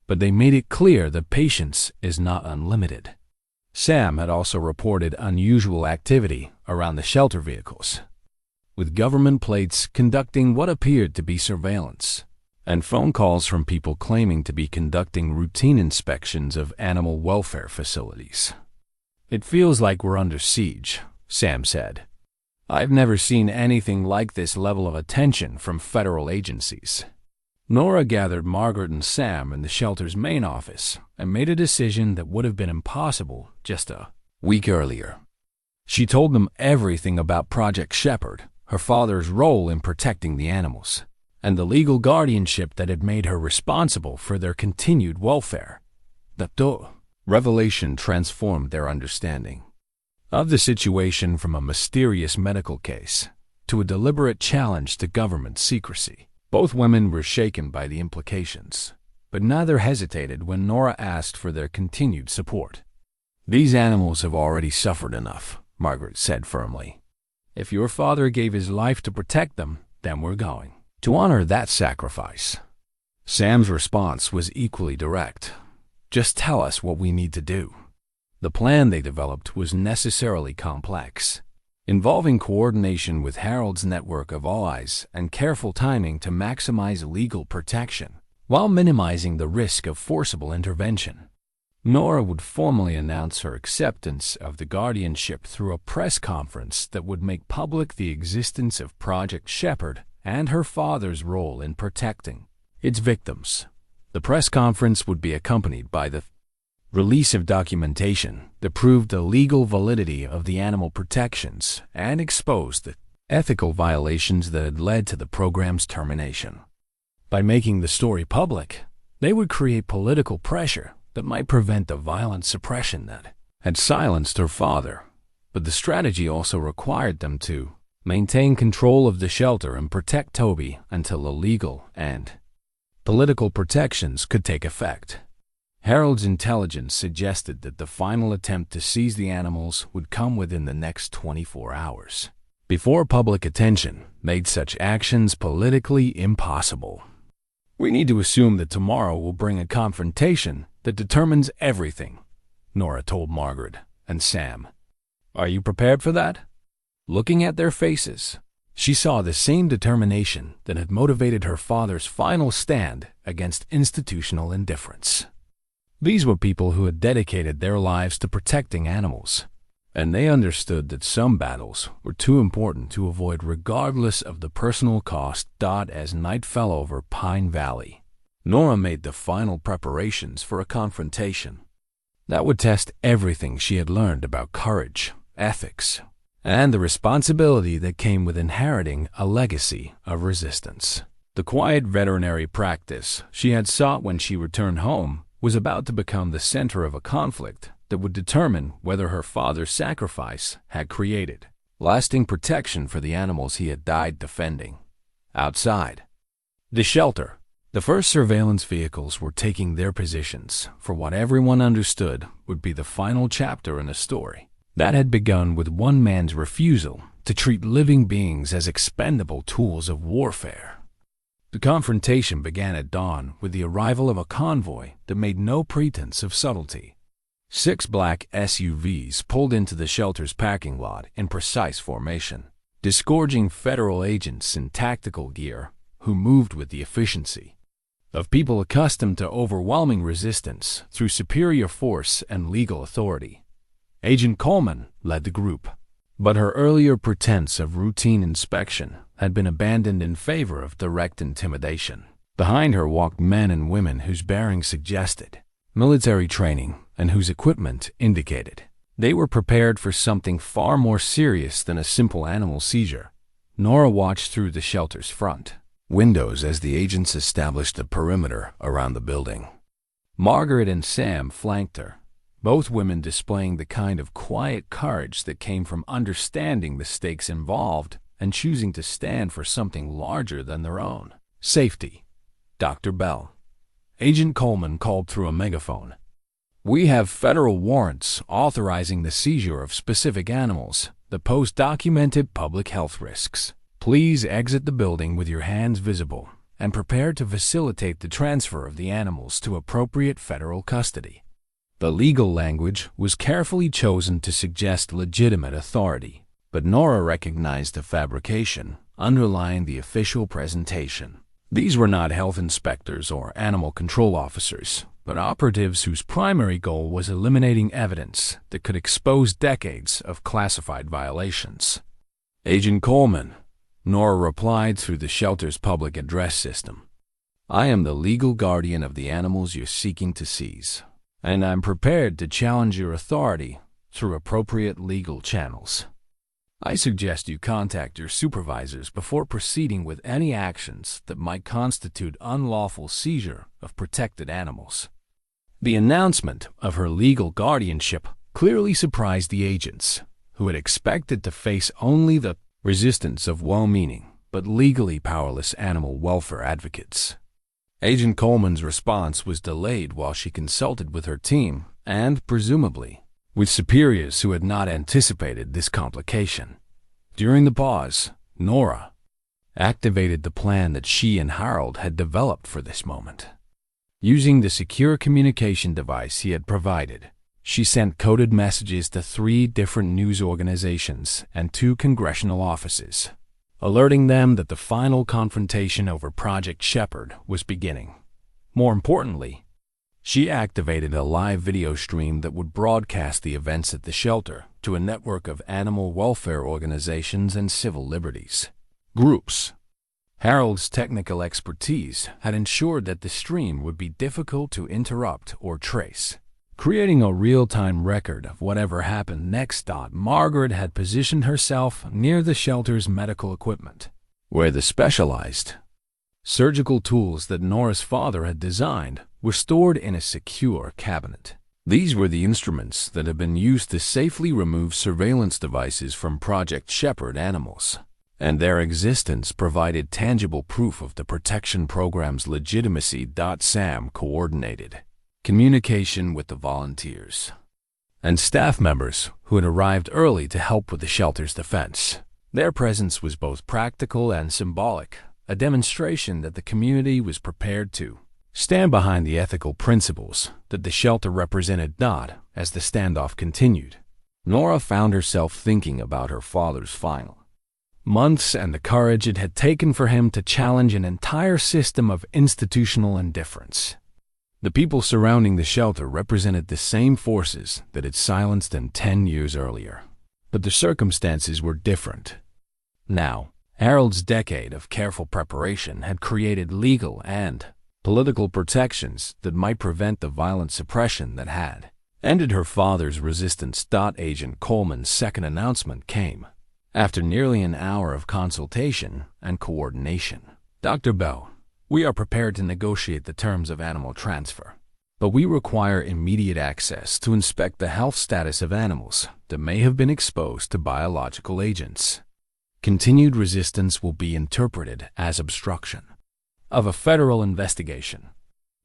"But they made it clear that patience is not unlimited." Sam had also reported unusual activity around the shelter vehicles, with government plates conducting what appeared to be surveillance, and phone calls from people claiming to be conducting routine inspections of animal welfare facilities. "It feels like we're under siege," Sam said. "I've never seen anything like this level of attention from federal agencies." Nora gathered Margaret and Sam in the shelter's main office and made a decision that would have been impossible just a week earlier. She told them everything about Project Shepherd, her father's role in protecting the animals, and the legal guardianship that had made her responsible for their continued welfare. The revelation transformed their understanding of the situation from a mysterious medical case to a deliberate challenge to government secrecy. Both women were shaken by the implications, but neither hesitated when Nora asked for their continued support. "These animals have already suffered enough," Margaret said firmly. "If your father gave his life to protect them, then we're going to honor that sacrifice." Sam's response was equally direct. "Just tell us what we need to do." The plan they developed was necessarily complex, involving coordination with Harold's network of allies and careful timing to maximize legal protection, while minimizing the risk of forcible intervention. Nora would formally announce her acceptance of the guardianship through a press conference that would make public the existence of Project Shepherd and her father's role in protecting its victims. The press conference would be accompanied by the release of documentation that proved the legal validity of the animal protections and exposed the ethical violations that had led to the program's termination. By making the story public, they would create political pressure that might prevent the violent suppression that had silenced her father. But the strategy also required them to maintain control of the shelter and protect Toby until the legal and political protections could take effect. Harold's intelligence suggested that the final attempt to seize the animals would come within the next 24 hours, before public attention made such actions politically impossible. "We need to assume that tomorrow will bring a confrontation that determines everything," Nora told Margaret and Sam. "Are you prepared for that?" Looking at their faces, she saw the same determination that had motivated her father's final stand against institutional indifference. These were people who had dedicated their lives to protecting animals, and they understood that some battles were too important to avoid regardless of the personal cost. As night fell over Pine Valley, Nora made the final preparations for a confrontation that would test everything she had learned about courage, ethics, and the responsibility that came with inheriting a legacy of resistance. The quiet veterinary practice she had sought when she returned home was about to become the center of a conflict that would determine whether her father's sacrifice had created lasting protection for the animals he had died defending. Outside the shelter, the first surveillance vehicles were taking their positions for what everyone understood would be the final chapter in a story that had begun with one man's refusal to treat living beings as expendable tools of warfare. The confrontation began at dawn with the arrival of a convoy that made no pretense of subtlety. 6 black SUVs pulled into the shelter's parking lot in precise formation, disgorging federal agents in tactical gear who moved with the efficiency of people accustomed to overwhelming resistance through superior force and legal authority. Agent Coleman led the group, but her earlier pretense of routine inspection had been abandoned in favor of direct intimidation. Behind her walked men and women whose bearings suggested military training and whose equipment indicated they were prepared for something far more serious than a simple animal seizure. Nora watched through the shelter's front windows as the agents established a perimeter around the building. Margaret and Sam flanked her, both women displaying the kind of quiet courage that came from understanding the stakes involved and choosing to stand for something larger than their own safety. "Dr. Bell," Agent Coleman called through a megaphone, "we have federal warrants authorizing the seizure of specific animals that pose documented public health risks. Please exit the building with your hands visible and prepare to facilitate the transfer of the animals to appropriate federal custody." The legal language was carefully chosen to suggest legitimate authority, but Nora recognized the fabrication underlying the official presentation. These were not health inspectors or animal control officers, but operatives whose primary goal was eliminating evidence that could expose decades of classified violations. "Agent Coleman," Nora replied through the shelter's public address system, "I am the legal guardian of the animals you're seeking to seize, and I'm prepared to challenge your authority through appropriate legal channels. I suggest you contact your supervisors before proceeding with any actions that might constitute unlawful seizure of protected animals." The announcement of her legal guardianship clearly surprised the agents, who had expected to face only the resistance of well-meaning but legally powerless animal welfare advocates. Agent Coleman's response was delayed while she consulted with her team and, presumably, with superiors who had not anticipated this complication. During the pause, Nora activated the plan that she and Harold had developed for this moment. Using the secure communication device he had provided, she sent coded messages to 3 different news organizations and 2 congressional offices, alerting them that the final confrontation over Project Shepherd was beginning. More importantly, She activated a live video stream that would broadcast the events at the shelter to a network of animal welfare organizations and civil liberties groups. Harold's technical expertise had ensured that the stream would be difficult to interrupt or trace, creating a real-time record of whatever happened next. Margaret had positioned herself near the shelter's medical equipment, where the specialized surgical tools that Nora's father had designed were stored in a secure cabinet. These were the instruments that had been used to safely remove surveillance devices from Project Shepherd animals, and their existence provided tangible proof of the protection program's legitimacy. Sam coordinated communication with the volunteers and staff members who had arrived early to help with the shelter's defense. Their presence was both practical and symbolic, a demonstration that the community was prepared to stand behind the ethical principles that the shelter represented. As the standoff continued, Nora found herself thinking about her father's final months and the courage it had taken for him to challenge an entire system of institutional indifference. The people surrounding the shelter represented the same forces that had silenced him 10 years earlier, but the circumstances were different. Now, Harold's decade of careful preparation had created legal and political protections that might prevent the violent suppression that had ended her father's resistance. Agent Coleman's second announcement came after nearly an hour of consultation and coordination. Dr. Bell, we are prepared to negotiate the terms of animal transfer, but we require immediate access to inspect the health status of animals that may have been exposed to biological agents. Continued resistance will be interpreted as obstruction of a federal investigation.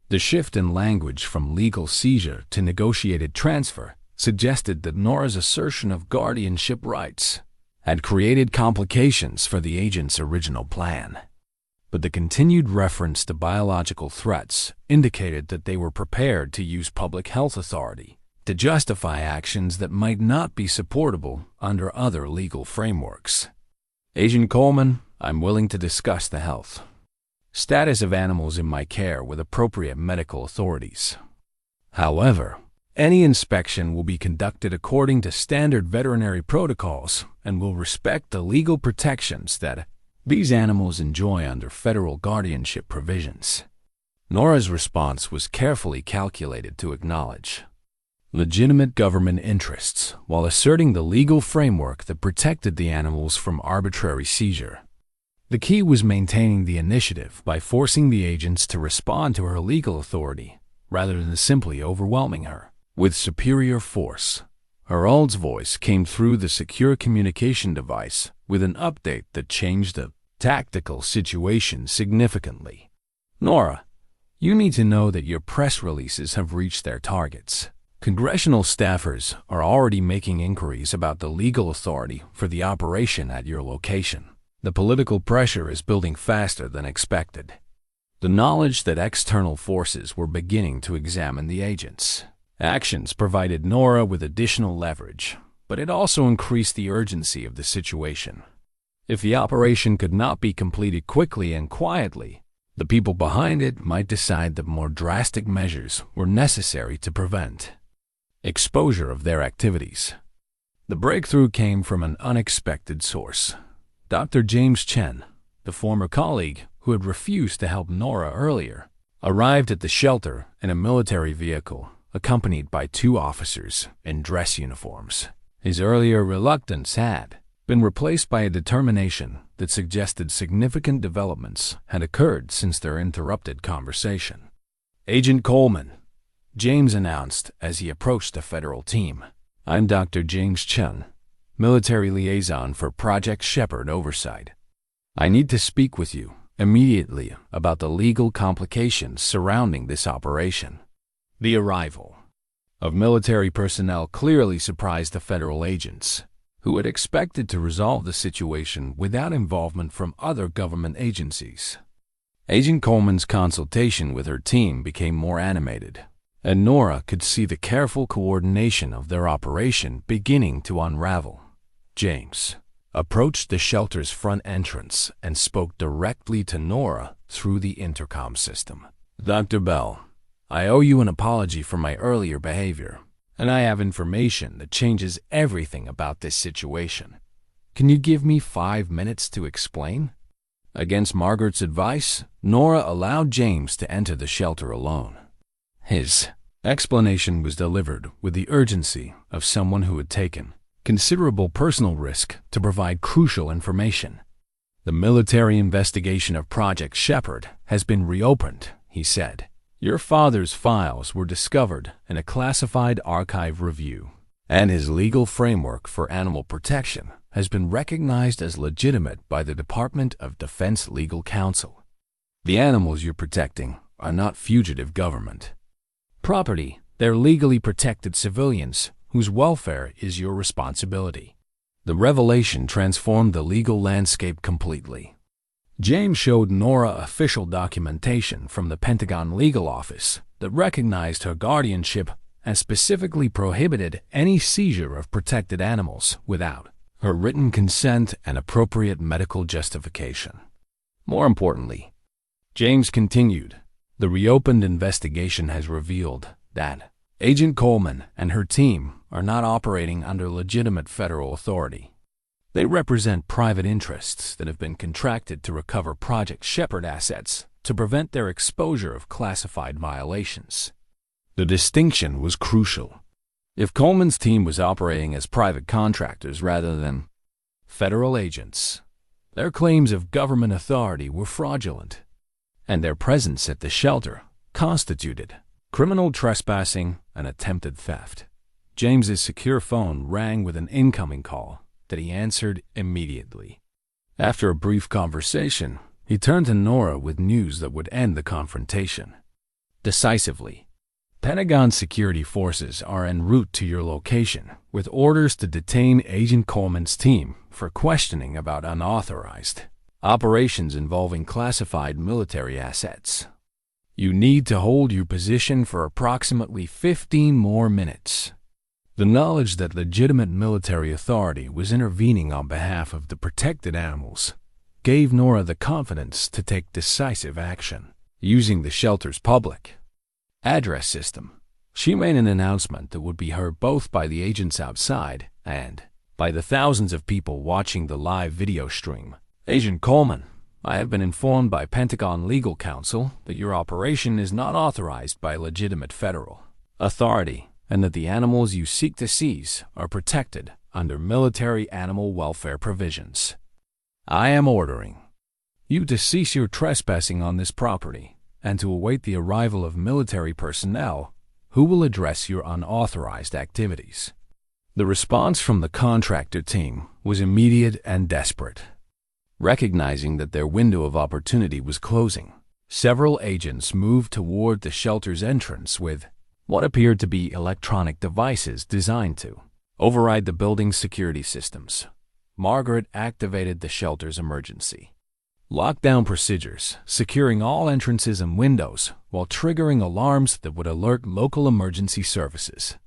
The shift in language from legal seizure to negotiated transfer suggested that Nora's assertion of guardianship rights had created complications for the agent's original plan. But the continued reference to biological threats indicated that they were prepared to use public health authority to justify actions that might not be supportable under other legal frameworks. Agent Coleman, I'm willing to discuss the health status of animals in my care with appropriate medical authorities. However, any inspection will be conducted according to standard veterinary protocols and will respect the legal protections that these animals enjoy under federal guardianship provisions. Nora's response was carefully calculated to acknowledge legitimate government interests while asserting the legal framework that protected the animals from arbitrary seizure. The key was maintaining the initiative by forcing the agents to respond to her legal authority rather than simply overwhelming her with superior force. Harold's voice came through the secure communication device with an update that changed the tactical situation significantly. Nora, you need to know that your press releases have reached their targets. Congressional staffers are already making inquiries about the legal authority for the operation at your location. The political pressure is building faster than expected. The knowledge that external forces were beginning to examine the agents' actions provided Nora with additional leverage, but it also increased the urgency of the situation. If the operation could not be completed quickly and quietly, the people behind it might decide that more drastic measures were necessary to prevent exposure of their activities. The breakthrough came from an unexpected source. Dr. James Chen, the former colleague who had refused to help Nora earlier, arrived at the shelter in a military vehicle accompanied by 2 officers in dress uniforms. His earlier reluctance had been replaced by a determination that suggested significant developments had occurred since their interrupted conversation. Agent Coleman, James announced as he approached the federal team. I'm Dr. James Chen, military liaison for Project Shepherd Oversight. I need to speak with you immediately about the legal complications surrounding this operation. The arrival of military personnel clearly surprised the federal agents, who had expected to resolve the situation without involvement from other government agencies. Agent Coleman's consultation with her team became more animated, and Nora could see the careful coordination of their operation beginning to unravel. James approached the shelter's front entrance and spoke directly to Nora through the intercom system. Dr. Bell, I owe you an apology for my earlier behavior, and I have information that changes everything about this situation. Can you give me 5 minutes to explain?" Against Margaret's advice, Nora allowed James to enter the shelter alone. His explanation was delivered with the urgency of someone who had taken considerable personal risk to provide crucial information. "The military investigation of Project Shepherd has been reopened," he said. "Your father's files were discovered in a classified archive review, and his legal framework for animal protection has been recognized as legitimate by the Department of Defense Legal Counsel. The animals you're protecting are not fugitive government property. They're legally protected civilians whose welfare is your responsibility." The revelation transformed the legal landscape completely. James showed Nora official documentation from the Pentagon Legal Office that recognized her guardianship and specifically prohibited any seizure of protected animals without her written consent and appropriate medical justification. More importantly, James continued, the reopened investigation has revealed that Agent Coleman and her team are not operating under legitimate federal authority. They represent private interests that have been contracted to recover Project Shepherd assets to prevent their exposure of classified violations. The distinction was crucial. If Coleman's team was operating as private contractors rather than federal agents, their claims of government authority were fraudulent, and their presence at the shelter constituted criminal trespassing and attempted theft. James's secure phone rang with an incoming call that he answered immediately. After a brief conversation, he turned to Nora with news that would end the confrontation. Decisively, Pentagon security forces are en route to your location with orders to detain Agent Coleman's team for questioning about unauthorized operations involving classified military assets. You need to hold your position for approximately 15 more minutes. The knowledge that legitimate military authority was intervening on behalf of the protected animals gave Nora the confidence to take decisive action. Using the shelter's public address system, she made an announcement that would be heard both by the agents outside and by the thousands of people watching the live video stream. "Agent Coleman, I have been informed by Pentagon Legal Counsel that your operation is not authorized by legitimate federal authority and that the animals you seek to seize are protected under military animal welfare provisions. I am ordering you to cease your trespassing on this property and to await the arrival of military personnel who will address your unauthorized activities." The response from the contractor team was immediate and desperate. Recognizing that their window of opportunity was closing, several agents moved toward the shelter's entrance with what appeared to be electronic devices designed to override the building's security systems. Margaret activated the shelter's emergency lockdown procedures, securing all entrances and windows while triggering alarms that would alert local emergency services.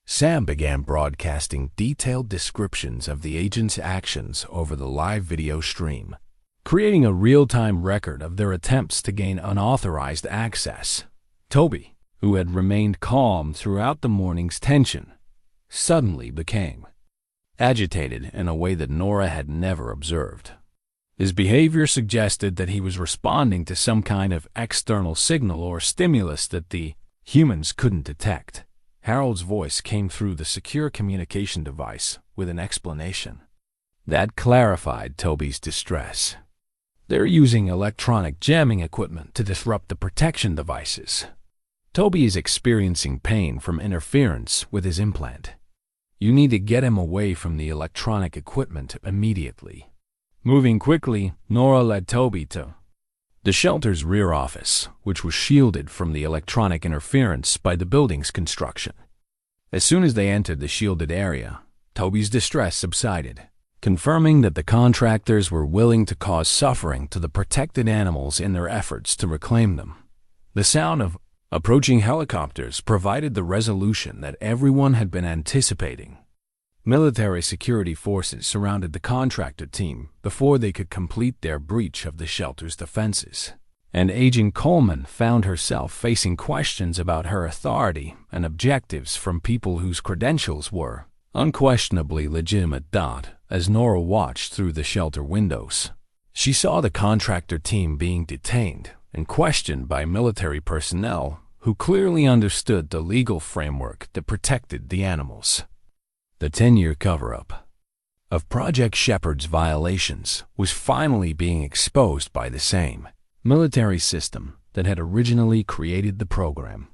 Sam began broadcasting detailed descriptions of the agents' actions over the live video stream, creating a real-time record of their attempts to gain unauthorized access. Toby, who had remained calm throughout the morning's tension, suddenly became agitated in a way that Nora had never observed. His behavior suggested that he was responding to some kind of external signal or stimulus that the humans couldn't detect. Harold's voice came through the secure communication device with an explanation that clarified Toby's distress. "They're using electronic jamming equipment to disrupt the protection devices. Toby is experiencing pain from interference with his implant. You need to get him away from the electronic equipment immediately." Moving quickly, Nora led Toby to the shelter's rear office, which was shielded from the electronic interference by the building's construction. As soon as they entered the shielded area, Toby's distress subsided, confirming that the contractors were willing to cause suffering to the protected animals in their efforts to reclaim them. The sound of approaching helicopters provided the resolution that everyone had been anticipating. Military security forces surrounded the contractor team before they could complete their breach of the shelter's defenses. and Agent Coleman found herself facing questions about her authority and objectives from people whose credentials were unquestionably legitimate. As Nora watched through the shelter windows, she saw the contractor team being detained and questioned by military personnel who clearly understood the legal framework that protected the animals. The 10-year cover-up of Project Shepherd's violations was finally being exposed by the same military system that had originally created the program.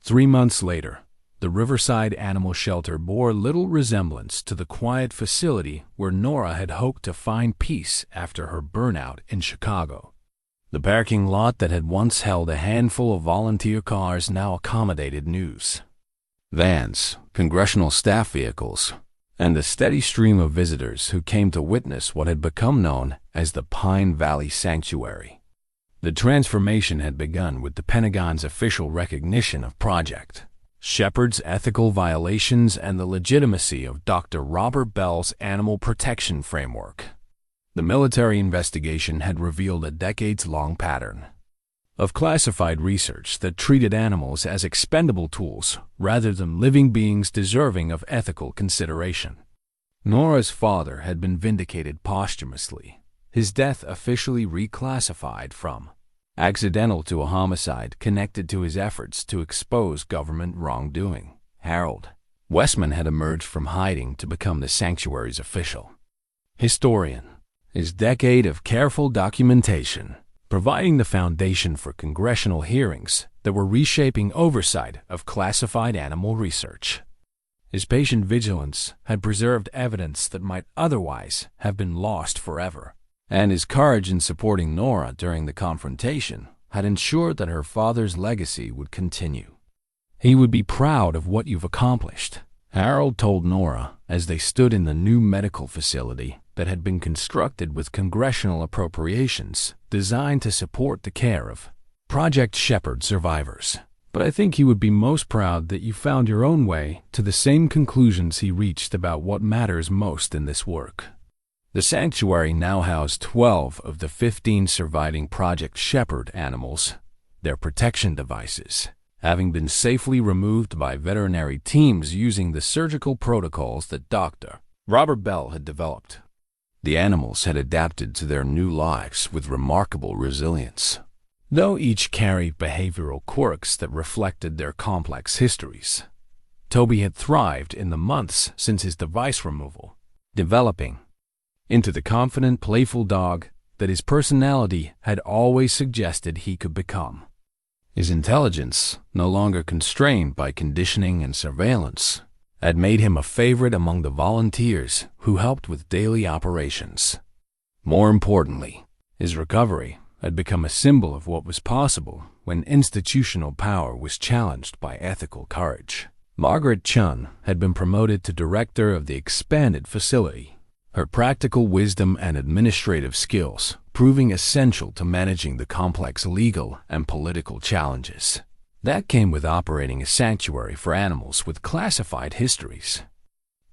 3 months later, the Riverside Animal Shelter bore little resemblance to the quiet facility where Nora had hoped to find peace after her burnout in Chicago. The parking lot that had once held a handful of volunteer cars now accommodated news vans, congressional staff vehicles, and the steady stream of visitors who came to witness what had become known as the Pine Valley Sanctuary. The transformation had begun with the Pentagon's official recognition of Project Shepherd's ethical violations and the legitimacy of Dr. Robert Bell's animal protection framework. The military investigation had revealed a decades-long pattern of classified research that treated animals as expendable tools rather than living beings deserving of ethical consideration. Nora's father had been vindicated posthumously, his death officially reclassified from accidental to a homicide connected to his efforts to expose government wrongdoing. Harold Westman had emerged from hiding to become the sanctuary's official historian. His decade of careful documentation providing the foundation for congressional hearings that were reshaping oversight of classified animal research. His patient vigilance had preserved evidence that might otherwise have been lost forever, and his courage in supporting Nora during the confrontation had ensured that her father's legacy would continue. "He would be proud of what you've accomplished," Harold told Nora as they stood in the new medical facility that had been constructed with congressional appropriations designed to support the care of Project Shepherd survivors. "But I think he would be most proud that you found your own way to the same conclusions he reached about what matters most in this work." The sanctuary now housed 12 of the 15 surviving Project Shepherd animals, their protection devices having been safely removed by veterinary teams using the surgical protocols that Dr. Robert Bell had developed. The animals had adapted to their new lives with remarkable resilience, though each carried behavioral quirks that reflected their complex histories. Toby had thrived in the months since his device removal, developing into the confident, playful dog that his personality had always suggested he could become. His intelligence, no longer constrained by conditioning and surveillance, had made him a favorite among the volunteers who helped with daily operations. More importantly, his recovery had become a symbol of what was possible when institutional power was challenged by ethical courage. Margaret Chun had been promoted to director of the expanded facility, her practical wisdom and administrative skills proving essential to managing the complex legal and political challenges that came with operating a sanctuary for animals with classified histories.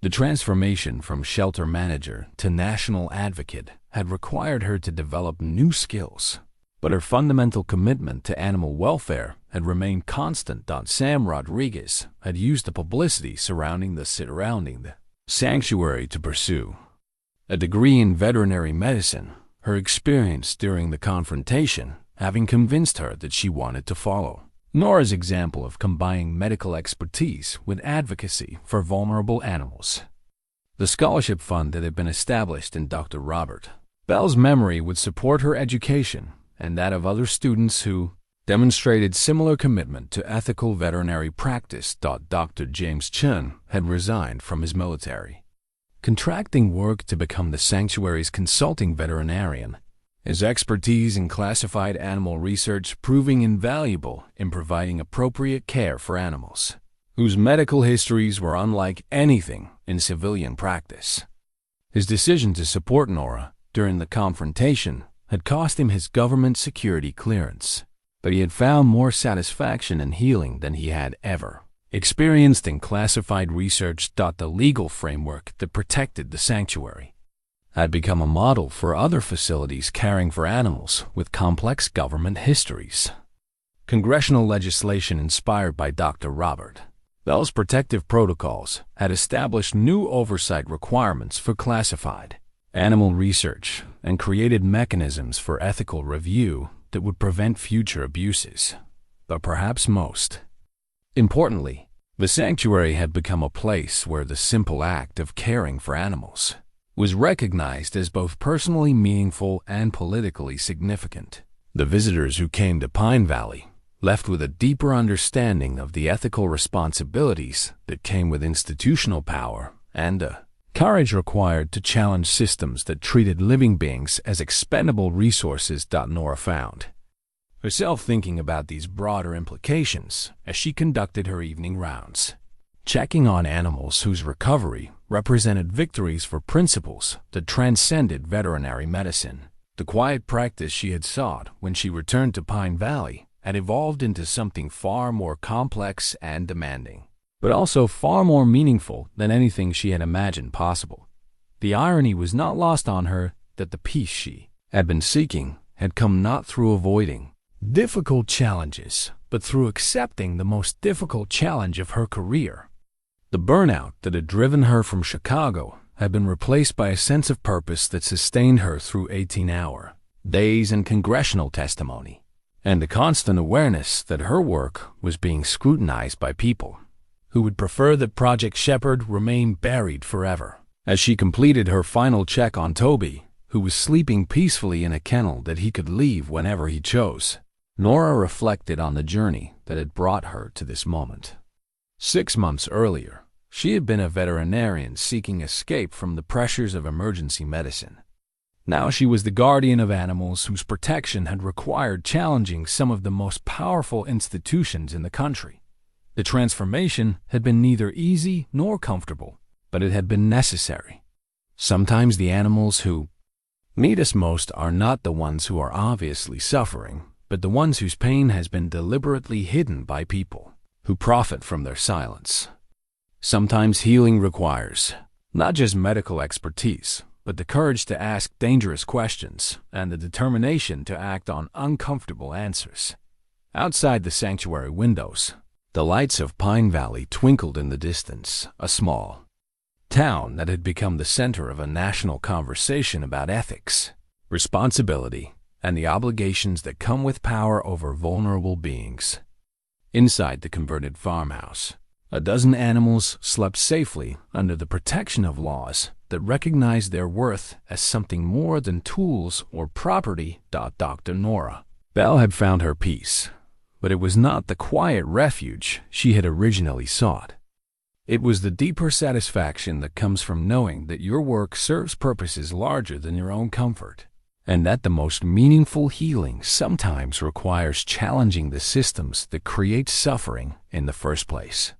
The transformation from shelter manager to national advocate had required her to develop new skills, but her fundamental commitment to animal welfare had remained constant. Sam Rodriguez had used the publicity surrounding the sanctuary to pursue a degree in veterinary medicine, her experience during the confrontation having convinced her that she wanted to follow Nora's example of combining medical expertise with advocacy for vulnerable animals. The scholarship fund that had been established in Dr. Robert Bell's memory would support her education and that of other students who demonstrated similar commitment to ethical veterinary practice. Dr. James Chun had resigned from his military, contracting work to become the sanctuary's consulting veterinarian, his expertise in classified animal research proving invaluable in providing appropriate care for animals, whose medical histories were unlike anything in civilian practice. His decision to support Nora during the confrontation had cost him his government security clearance, but he had found more satisfaction and healing than he had ever experienced in classified research. The legal framework that protected the sanctuary had become a model for other facilities caring for animals with complex government histories. Congressional legislation inspired by Dr. Robert Bell's protective protocols had established new oversight requirements for classified animal research and created mechanisms for ethical review that would prevent future abuses. But perhaps most importantly, the sanctuary had become a place where the simple act of caring for animals was recognized as both personally meaningful and politically significant. The visitors who came to Pine Valley left with a deeper understanding of the ethical responsibilities that came with institutional power and the courage required to challenge systems that treated living beings as expendable resources. Nora found herself thinking about these broader implications as she conducted her evening rounds, checking on animals whose recovery represented victories for principles that transcended veterinary medicine. The quiet practice she had sought when she returned to Pine Valley had evolved into something far more complex and demanding, but also far more meaningful than anything she had imagined possible. The irony was not lost on her that the peace she had been seeking had come not through avoiding difficult challenges, but through accepting the most difficult challenge of her career. The burnout that had driven her from Chicago had been replaced by a sense of purpose that sustained her through 18-hour days and congressional testimony, and the constant awareness that her work was being scrutinized by people who would prefer that Project Shepherd remain buried forever. As she completed her final check on Toby, who was sleeping peacefully in a kennel that he could leave whenever he chose, Nora reflected on the journey that had brought her to this moment. 6 months earlier, she had been a veterinarian seeking escape from the pressures of emergency medicine. Now she was the guardian of animals whose protection had required challenging some of the most powerful institutions in the country. The transformation had been neither easy nor comfortable, but it had been necessary. Sometimes the animals who need us most are not the ones who are obviously suffering, but the ones whose pain has been deliberately hidden by people who profit from their silence. Sometimes healing requires not just medical expertise, but the courage to ask dangerous questions and the determination to act on uncomfortable answers. Outside the sanctuary windows, the lights of Pine Valley twinkled in the distance, a small town that had become the center of a national conversation about ethics, responsibility, and the obligations that come with power over vulnerable beings. Inside the converted farmhouse, a dozen animals slept safely under the protection of laws that recognized their worth as something more than tools or property. Dr. Nora Bell had found her peace, but it was not the quiet refuge she had originally sought. It was the deeper satisfaction that comes from knowing that your work serves purposes larger than your own comfort, and that the most meaningful healing sometimes requires challenging the systems that create suffering in the first place.